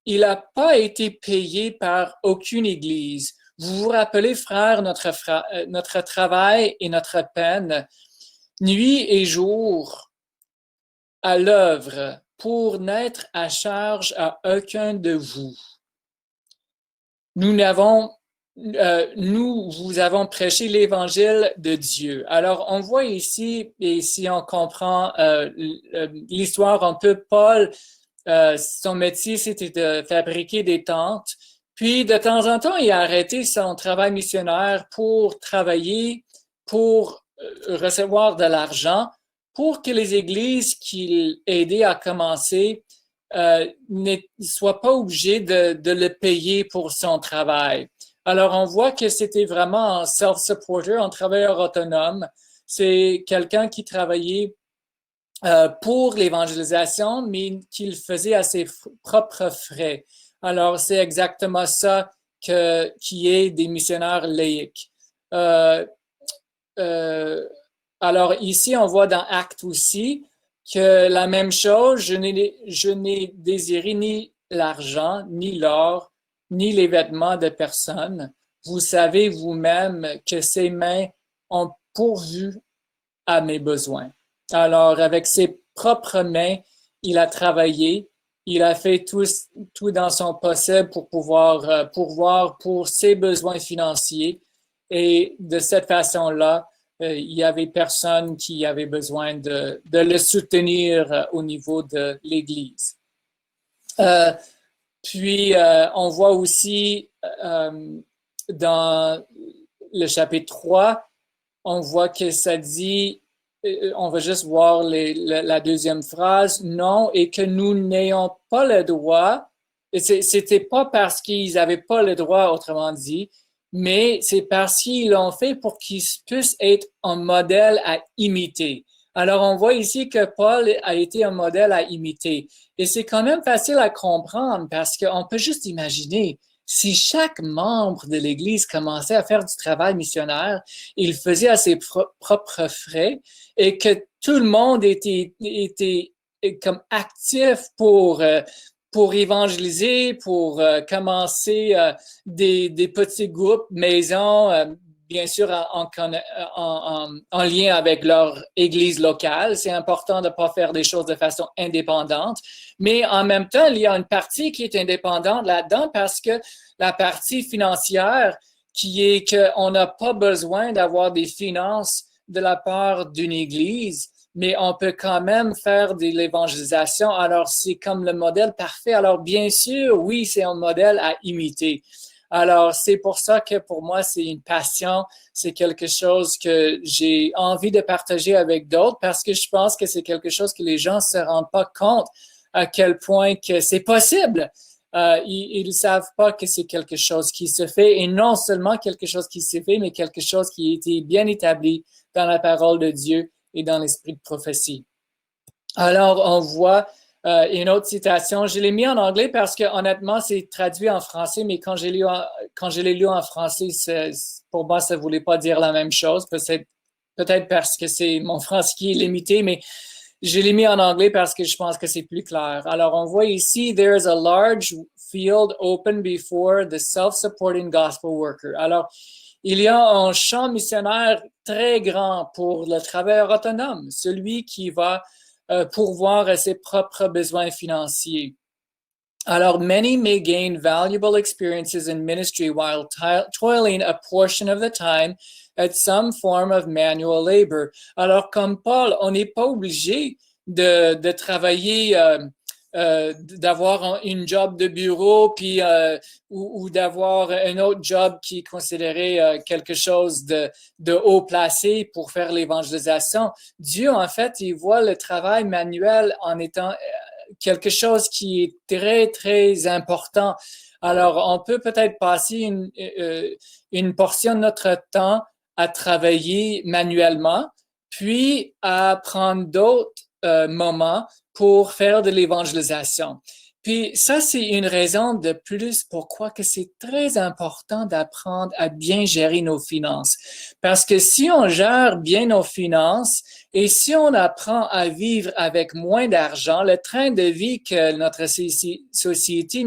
n'a pas été payé par aucune église. Vous vous rappelez, frères, notre travail et notre peine, nuit et jour, à l'œuvre, pour n'être à charge à aucun de vous. Nous vous avons prêché l'évangile de Dieu. Alors, on voit ici, et si on comprend l'histoire un peu, Paul, son métier, c'était de fabriquer des tentes. Puis, de temps en temps, il a arrêté son travail missionnaire pour travailler, pour recevoir de l'argent, pour que les églises qu'il aidait à commencer ne soient pas obligées de le payer pour son travail. Alors, on voit que c'était vraiment un self-supporter, un travailleur autonome. C'est quelqu'un qui travaillait pour l'évangélisation, mais qu'il faisait à ses propres frais. Alors, c'est exactement ça qui est des missionnaires laïcs. Euh, euh, alors, ici, on voit dans Actes aussi que la même chose, je n'ai désiré ni l'argent, ni l'or, ni les vêtements de personne. Vous savez vous-même que ces mains ont pourvu à mes besoins. Alors, avec ses propres mains, il a travaillé, il a fait tout dans son possible pour pouvoir pourvoir pour ses besoins financiers. Et de cette façon-là, il y avait personne qui avait besoin de le soutenir au niveau de l'Église. Euh, puis, on voit aussi dans le chapitre 3, on voit que ça dit, on va juste voir la deuxième phrase, non, et que nous n'ayons pas le droit, et c'était pas parce qu'ils n'avaient pas le droit, autrement dit, mais c'est parce qu'ils l'ont fait pour qu'ils puissent être un modèle à imiter. Alors, on voit ici que Paul a été un modèle à imiter. Et c'est quand même facile à comprendre parce qu'on peut juste imaginer si chaque membre de l'Église commençait à faire du travail missionnaire, il faisait à ses propres frais et que tout le monde était comme actif pour évangéliser, pour commencer des petits groupes maisons, bien sûr en lien avec leur église locale. C'est important de ne pas faire des choses de façon indépendante, mais en même temps, il y a une partie qui est indépendante là-dedans parce que la partie financière qui est qu'on n'a pas besoin d'avoir des finances de la part d'une église, mais on peut quand même faire de l'évangélisation. Alors, c'est comme le modèle parfait. Alors, bien sûr, oui, c'est un modèle à imiter. Alors, c'est pour ça que pour moi, c'est une passion, c'est quelque chose que j'ai envie de partager avec d'autres parce que je pense que c'est quelque chose que les gens ne se rendent pas compte à quel point que c'est possible. Ils ne savent pas que c'est quelque chose qui se fait et non seulement quelque chose qui se fait, mais quelque chose qui a été bien établi dans la parole de Dieu et dans l'esprit de prophétie. Alors, on voit une autre citation. Je l'ai mis en anglais parce que honnêtement, c'est traduit en français, mais quand je l'ai lu en français, pour moi, ça ne voulait pas dire la même chose. Peut-être parce que c'est mon français qui est limité, mais je l'ai mis en anglais parce que je pense que c'est plus clair. Alors, on voit ici, there is a large field open before the self-supporting gospel worker. Alors, il y a un champ missionnaire très grand pour le travailleur autonome, celui qui va pourvoir à ses propres besoins financiers. Alors, many may gain valuable experiences in ministry while toiling a portion of the time at some form of manual labor. Alors, comme Paul, on n'est pas obligé de travailler, d'avoir une job de bureau, puis ou d'avoir un autre job qui est considéré quelque chose de haut placé pour faire l'évangélisation. Dieu, en fait, il voit le travail manuel en étant quelque chose qui est très, très important. Alors, on peut peut-être passer une portion de notre temps à travailler manuellement, puis à prendre d'autres moments pour faire de l'évangélisation. Puis ça, c'est une raison de plus pourquoi que c'est très important d'apprendre à bien gérer nos finances. Parce que si on gère bien nos finances et si on apprend à vivre avec moins d'argent, le train de vie que notre société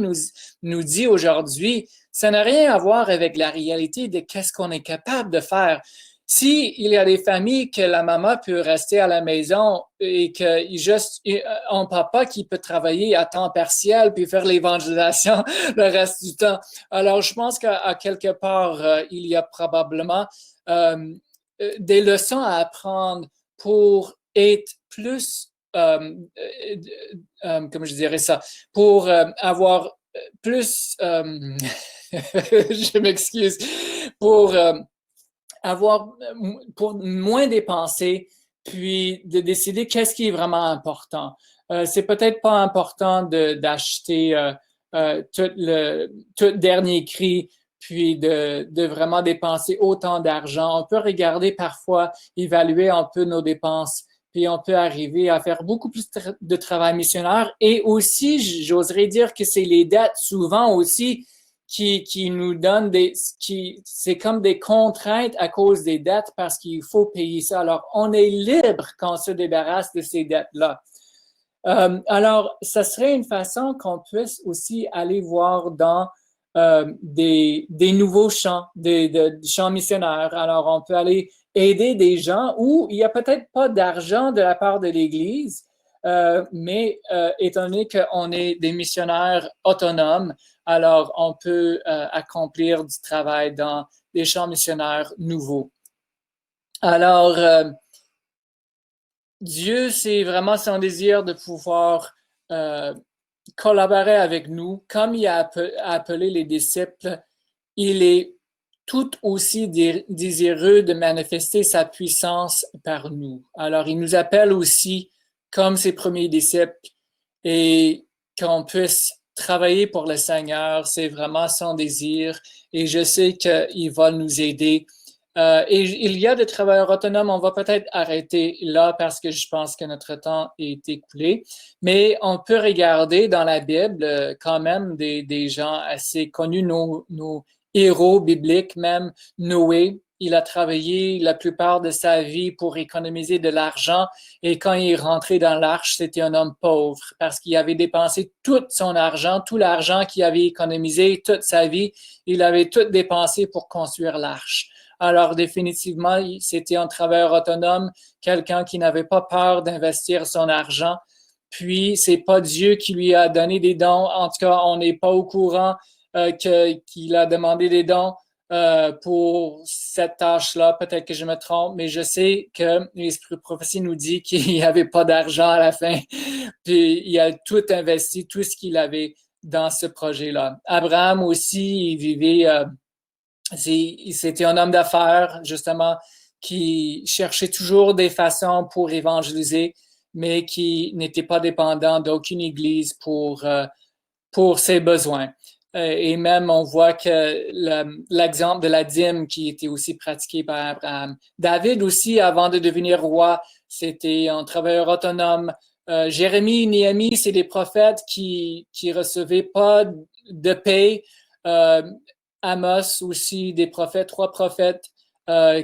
nous dit aujourd'hui, ça n'a rien à voir avec la réalité de qu'est-ce qu'on est capable de faire. Si il y a des familles que la maman peut rester à la maison et que juste un papa qui peut travailler à temps partiel puis faire l'évangélisation le reste du temps. Alors, je pense qu'à quelque part, il y a probablement des leçons à apprendre pour être plus, comment je dirais ça, pour avoir plus je m'excuse, pour pour moins dépenser, puis de décider qu'est-ce qui est vraiment important. C'est peut-être pas important d'acheter tout dernier cri, puis de vraiment dépenser autant d'argent. On peut regarder parfois, évaluer un peu nos dépenses, puis on peut arriver à faire beaucoup plus de travail missionnaire. Et aussi, j'oserais dire que c'est les dettes souvent aussi qui nous donnent c'est comme des contraintes à cause des dettes parce qu'il faut payer ça. Alors, on est libre quand on se débarrasse de ces dettes-là. Alors, ça serait une façon qu'on puisse aussi aller voir dans des nouveaux champs, des champs missionnaires. Alors, on peut aller aider des gens où il n'y a peut-être pas d'argent de la part de l'Église, mais étant donné qu'on est des missionnaires autonomes, alors on peut accomplir du travail dans des champs missionnaires nouveaux. Alors, Dieu, c'est vraiment son désir de pouvoir collaborer avec nous. Comme il a appelé les disciples, il est tout aussi désireux de manifester sa puissance par nous. Alors, il nous appelle aussi comme ses premiers disciples et qu'on puisse travailler pour le Seigneur, c'est vraiment son désir et je sais qu'il va nous aider. Et il y a des travailleurs autonomes, on va peut-être arrêter là parce que je pense que notre temps est écoulé, mais on peut regarder dans la Bible quand même des gens assez connus, nos héros bibliques, même Noé. Il a travaillé la plupart de sa vie pour économiser de l'argent et quand il est rentré dans l'arche, c'était un homme pauvre parce qu'il avait dépensé tout son argent, tout l'argent qu'il avait économisé toute sa vie, il avait tout dépensé pour construire l'arche. Alors définitivement, c'était un travailleur autonome, quelqu'un qui n'avait pas peur d'investir son argent. Puis, c'est pas Dieu qui lui a donné des dons. En tout cas, on n'est pas au courant qu'il a demandé des dons pour cette tâche-là. Peut-être que je me trompe, mais je sais que l'Esprit de prophétie nous dit qu'il n'y avait pas d'argent à la fin. Puis il a tout investi, tout ce qu'il avait dans ce projet-là. Abraham aussi, il vivait, c'était un homme d'affaires, justement, qui cherchait toujours des façons pour évangéliser, mais qui n'était pas dépendant d'aucune église pour ses besoins. Et même, on voit que l'exemple de la dîme qui était aussi pratiqué par Abraham. David aussi, avant de devenir roi, c'était un travailleur autonome. Jérémie, Néhémie, c'est des prophètes qui recevaient pas de paie. Amos aussi, des prophètes, 3 prophètes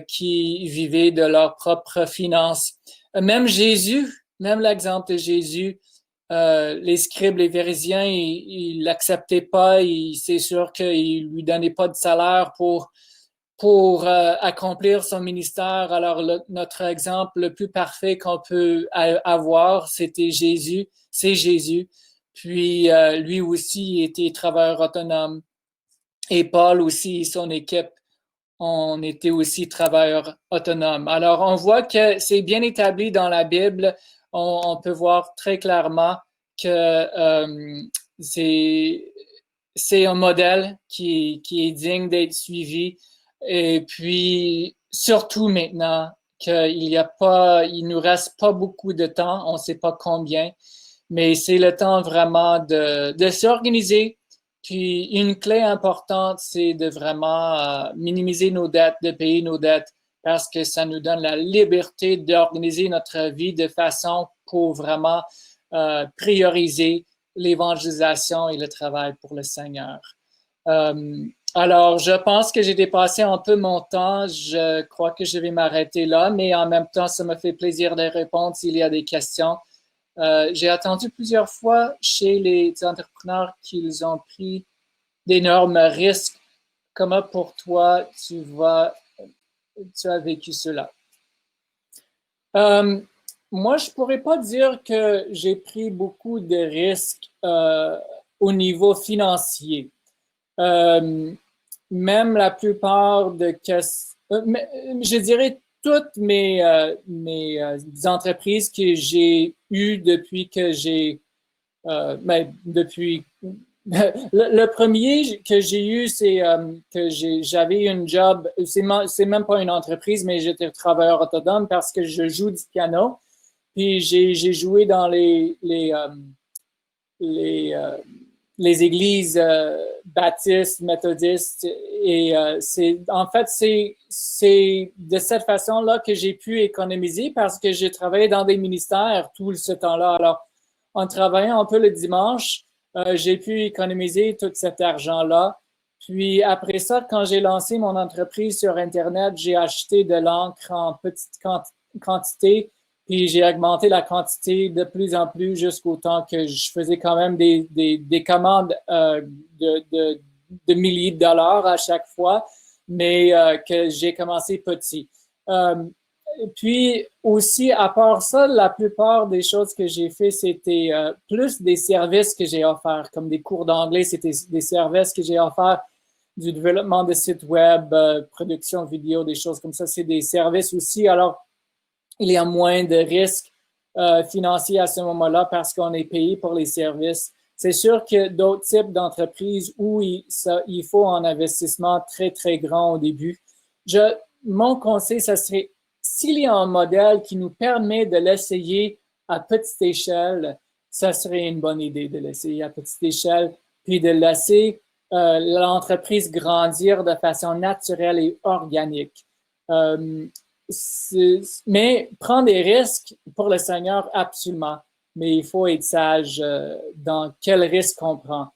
qui vivaient de leurs propres finances. Même Jésus, même l'exemple de Jésus, les scribes, les pharisiens, ils l'acceptaient pas. C'est sûr qu'ils lui donnaient pas de salaire pour accomplir son ministère. Alors, notre exemple le plus parfait qu'on peut avoir, c'était Jésus. C'est Jésus. Puis, lui aussi était travailleur autonome. Et Paul aussi, son équipe, on était aussi travailleurs autonomes. Alors, on voit que c'est bien établi dans la Bible. On peut voir très clairement que c'est un modèle qui est digne d'être suivi. Et puis, surtout maintenant, il nous reste pas beaucoup de temps, on ne sait pas combien, mais c'est le temps vraiment de s'organiser. Puis, une clé importante, c'est de vraiment minimiser nos dettes, de payer nos dettes, parce que ça nous donne la liberté d'organiser notre vie de façon pour vraiment prioriser l'évangélisation et le travail pour le Seigneur. Alors, je pense que j'ai dépassé un peu mon temps. Je crois que je vais m'arrêter là, mais en même temps, ça me fait plaisir de répondre s'il y a des questions. J'ai entendu plusieurs fois chez les entrepreneurs qu'ils ont pris d'énormes risques. Comment pour toi, tu as vécu cela? Moi, je pourrais pas dire que j'ai pris beaucoup de risques au niveau financier. Même la plupart je dirais toutes mes entreprises que j'ai eues depuis que j'ai depuis Le premier que j'ai eu, c'est que j'avais une job, c'est même pas une entreprise, mais j'étais travailleur autonome parce que je joue du piano. Puis j'ai joué dans les, euh, les églises baptistes, méthodistes. Et en fait, c'est de cette façon-là que j'ai pu économiser parce que j'ai travaillé dans des ministères tout ce temps-là. Alors, en travaillant un peu le dimanche, j'ai pu économiser tout cet argent-là. Puis après ça, quand j'ai lancé mon entreprise sur Internet, j'ai acheté de l'encre en petite quantité, puis j'ai augmenté la quantité de plus en plus jusqu'au temps que je faisais quand même des commandes de milliers de dollars à chaque fois, mais que j'ai commencé petit. Puis aussi, à part ça, la plupart des choses que j'ai fait, c'était plus des services que j'ai offerts, comme des cours d'anglais, c'était des services que j'ai offerts, du développement de sites web, production vidéo, des choses comme ça. C'est des services aussi. Alors, il y a moins de risques financiers à ce moment-là parce qu'on est payé pour les services. C'est sûr que d'autres types d'entreprises où il faut un investissement très, très grand au début. Mon conseil, ça serait s'il y a un modèle qui nous permet de l'essayer à petite échelle, ça serait une bonne idée de l'essayer à petite échelle, puis de laisser l'entreprise grandir de façon naturelle et organique. Mais prendre des risques pour le Seigneur, absolument. Mais il faut être sage dans quel risque on prend.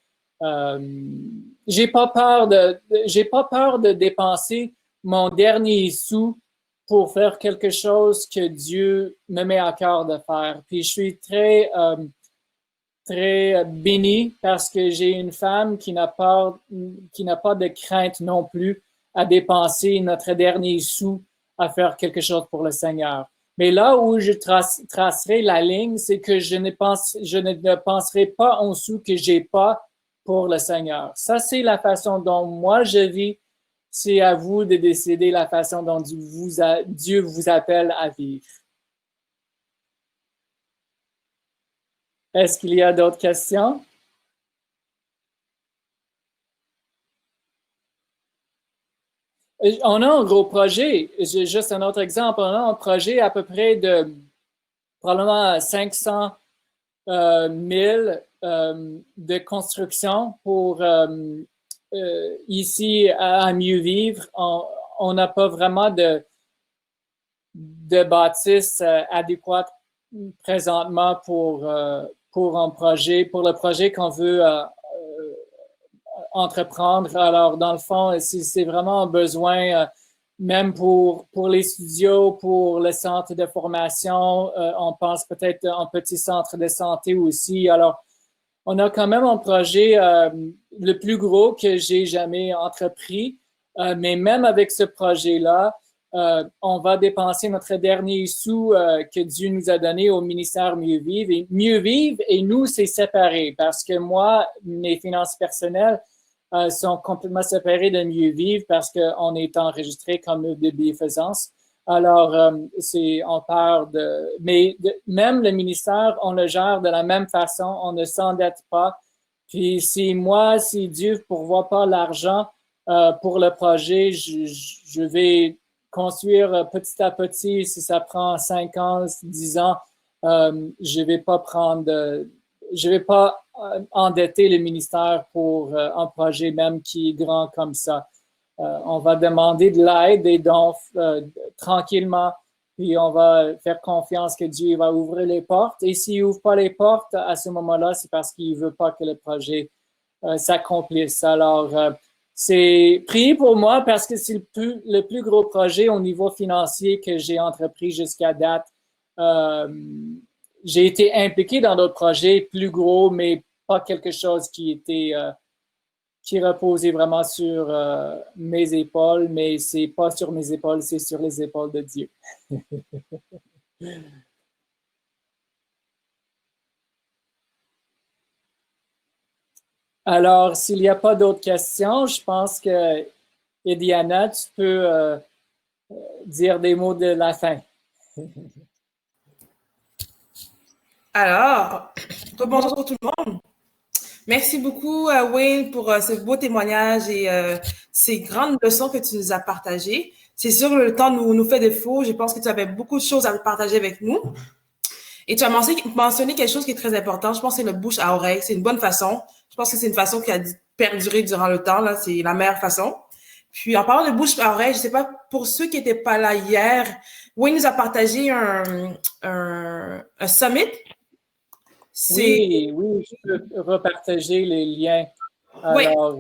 J'ai pas peur de dépenser mon dernier sou pour faire quelque chose que Dieu me met à cœur de faire. Puis je suis très béni parce que j'ai une femme qui n'a pas de crainte non plus à dépenser notre dernier sou à faire quelque chose pour le Seigneur. Mais là où je tracerai la ligne, c'est que je ne penserai pas en sous que j'ai pas pour le Seigneur. Ça, c'est la façon dont moi je vis. C'est à vous de décider la façon dont Dieu vous appelle à vivre. Est-ce qu'il y a d'autres questions? On a un gros projet. J'ai juste un autre exemple. On a un projet à peu près de probablement 500 000 de construction pour ici à Mieux Vivre. On n'a pas vraiment de bâtisse adéquate présentement pour un projet, pour le projet qu'on veut entreprendre. Alors, dans le fond, c'est vraiment un besoin, même pour les studios, pour le centre de formation. On pense peut-être à un petit centre de santé aussi. Alors, on a quand même un projet le plus gros que j'ai jamais entrepris. Mais même avec ce projet-là, on va dépenser notre dernier sou que Dieu nous a donné au ministère Mieux Vivre. Et Mieux Vivre et nous, c'est séparé parce que moi, mes finances personnelles sont complètement séparées de Mieux Vivre parce qu'on est enregistré comme de bienfaisance. Alors, on part mais même le ministère, on le gère de la même façon, on ne s'endette pas. Puis si Dieu pourvoit pas l'argent pour le projet, je vais construire petit à petit. Si ça prend 5 ans, 10 ans, je vais pas endetter le ministère pour un projet même qui est grand comme ça. On va demander de l'aide, des dons tranquillement, puis on va faire confiance que Dieu va ouvrir les portes. Et s'il n'ouvre pas les portes, à ce moment-là, c'est parce qu'il ne veut pas que le projet s'accomplisse. Alors, c'est priez pour moi parce que c'est le plus gros projet au niveau financier que j'ai entrepris jusqu'à date. J'ai été impliqué dans d'autres projets plus gros, mais pas quelque chose qui reposait vraiment sur mes épaules, mais c'est pas sur mes épaules, c'est sur les épaules de Dieu. Alors, s'il n'y a pas d'autres questions, je pense que, Ediana, tu peux dire des mots de la fin. Alors, bonjour tout le monde. Merci beaucoup, Wayne, pour ce beau témoignage et ces grandes leçons que tu nous as partagées. C'est sûr que le temps nous fait défaut. Je pense que tu avais beaucoup de choses à partager avec nous. Et tu as mentionné quelque chose qui est très important. Je pense que c'est le bouche à oreille. C'est une bonne façon. Je pense que c'est une façon qui a perduré durant le temps. Là, c'est la meilleure façon. Puis, en parlant de bouche à oreille, je sais pas, pour ceux qui n'étaient pas là hier, Wayne nous a partagé un summit. Oui, je peux repartager les liens. Alors,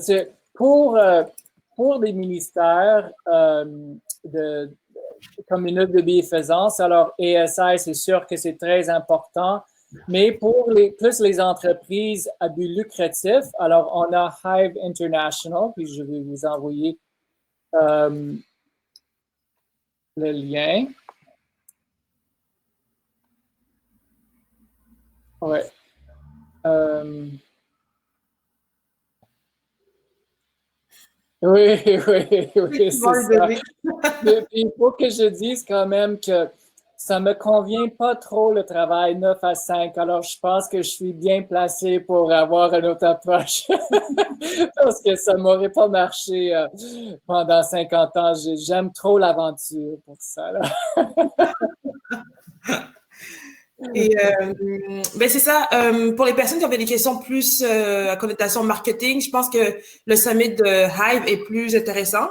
c'est pour des ministères comme une œuvre de bienfaisance, alors ESI, c'est sûr que c'est très important, mais pour plus les entreprises à but lucratif, alors on a Hive International, puis je vais vous envoyer le lien. Ouais. Oui, c'est ça. Il faut que je dise quand même que ça me convient pas trop le travail 9 à 5. Alors, je pense que je suis bien placé pour avoir une autre approche. Parce que ça m'aurait pas marché pendant 50 ans. J'aime trop l'aventure pour ça, là. Et ben c'est ça. Pour les personnes qui avaient des questions plus à connotation marketing, je pense que le summit de Hive est plus intéressant.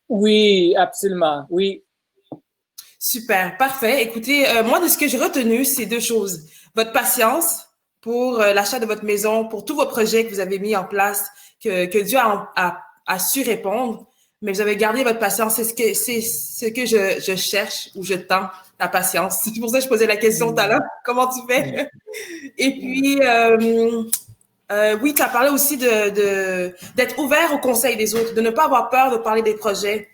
Oui, absolument. Oui. Super, parfait. Écoutez, moi, de ce que j'ai retenu, c'est deux choses. Votre patience pour l'achat de votre maison, pour tous vos projets que vous avez mis en place, que Dieu a su répondre, mais vous avez gardé votre patience. C'est ce que je cherche ou je tends, la patience. C'est pour ça que je posais la question tout à l'heure. Comment tu fais? Et puis, oui, tu as parlé aussi d'être ouvert au conseil des autres, de ne pas avoir peur de parler des projets.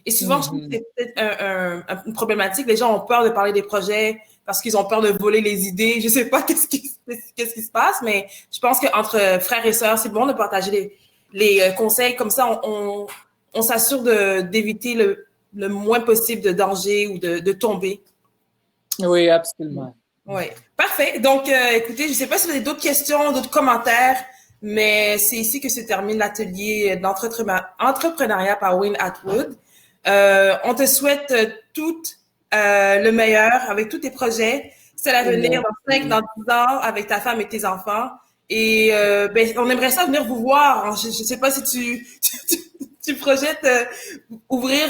Et souvent, je trouve que c'est peut-être une problématique. Les gens ont peur de parler des projets parce qu'ils ont peur de voler les idées. Je sais pas qu'est-ce qui se passe, mais je pense qu'entre frères et sœurs, c'est bon de partager les conseils. Comme ça, on s'assure d'éviter le moins possible de danger ou de tomber. Oui, absolument. Oui, parfait. Donc, écoutez, je ne sais pas si vous avez d'autres questions, d'autres commentaires, mais c'est ici que se termine l'atelier d'entrepreneuriat par Wayne Atwood. On te souhaite tout le meilleur avec tous tes projets. C'est l'avenir dans 5, dans 10 ans avec ta femme et tes enfants. Et ben, on aimerait ça venir vous voir. Je ne sais pas si tu projettes ouvrir,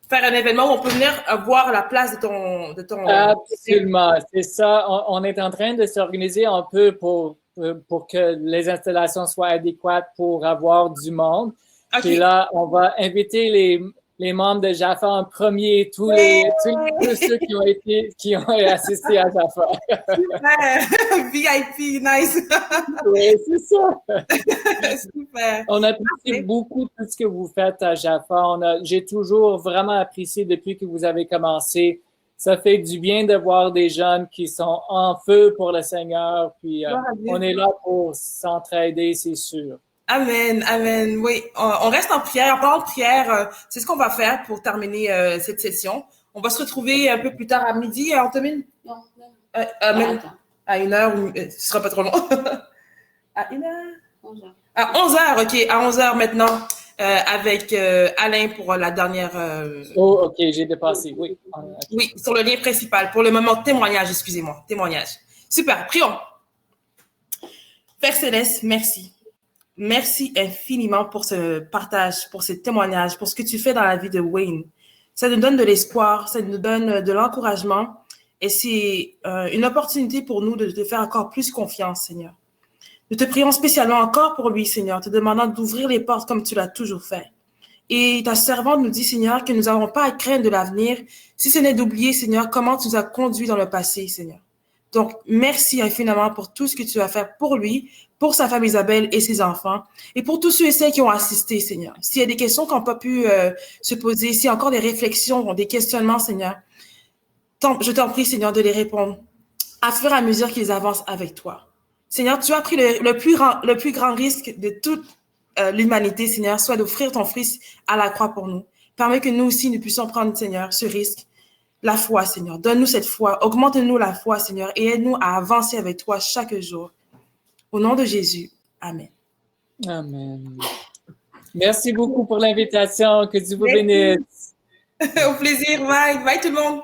faire un événement où on peut venir voir la place de ton. Absolument, c'est ça. On est en train de s'organiser un peu pour que les installations soient adéquates pour avoir du monde. Okay. Et là, on va inviter les membres de Jaffa en premier, tous ceux qui ont assisté à Jaffa. Super! VIP, nice! Oui, c'est ça. Super! On apprécie beaucoup tout ce que vous faites à Jaffa. J'ai toujours vraiment apprécié depuis que vous avez commencé. Ça fait du bien de voir des jeunes qui sont en feu pour le Seigneur. Puis on est là pour s'entraider, c'est sûr. Amen, amen. Oui, on reste en prière. En parlant de prière, c'est ce qu'on va faire pour terminer cette session. On va se retrouver un peu plus tard à midi, Antomine? Non. Même à 1h, ce sera pas trop long. À 1h? 11h. À 11h, OK. À 11h maintenant, avec Alain pour la dernière... Oh, OK, j'ai dépassé, oui. Oui, sur le lien principal. Pour le moment, témoignage, excusez-moi. Témoignage. Super, prions. Père Céleste, merci. Merci infiniment pour ce partage, pour ce témoignage, pour ce que tu fais dans la vie de Wayne. Ça nous donne de l'espoir, ça nous donne de l'encouragement et c'est une opportunité pour nous de te faire encore plus confiance, Seigneur. Nous te prions spécialement encore pour lui, Seigneur, te demandant d'ouvrir les portes comme tu l'as toujours fait. Et ta servante nous dit, Seigneur, que nous n'avons pas à craindre de l'avenir, si ce n'est d'oublier, Seigneur, comment tu nous as conduits dans le passé, Seigneur. Donc, merci infiniment pour tout ce que tu vas faire pour lui, pour sa femme Isabelle et ses enfants, et pour tous ceux et celles qui ont assisté, Seigneur. S'il y a des questions qui n'ont pas pu se poser, s'il y a encore des réflexions, des questionnements, Seigneur, je t'en prie, Seigneur, de les répondre à fur et à mesure qu'ils avancent avec toi. Seigneur, tu as pris le plus grand risque de toute l'humanité, Seigneur, soit d'offrir ton Fils à la croix pour nous. Permets que nous aussi, nous puissions prendre, Seigneur, ce risque. La foi, Seigneur. Donne-nous cette foi. Augmente-nous la foi, Seigneur, et aide-nous à avancer avec toi chaque jour. Au nom de Jésus. Amen. Amen. Merci beaucoup pour l'invitation. Que Dieu vous bénisse. Au plaisir. Bye. Bye tout le monde.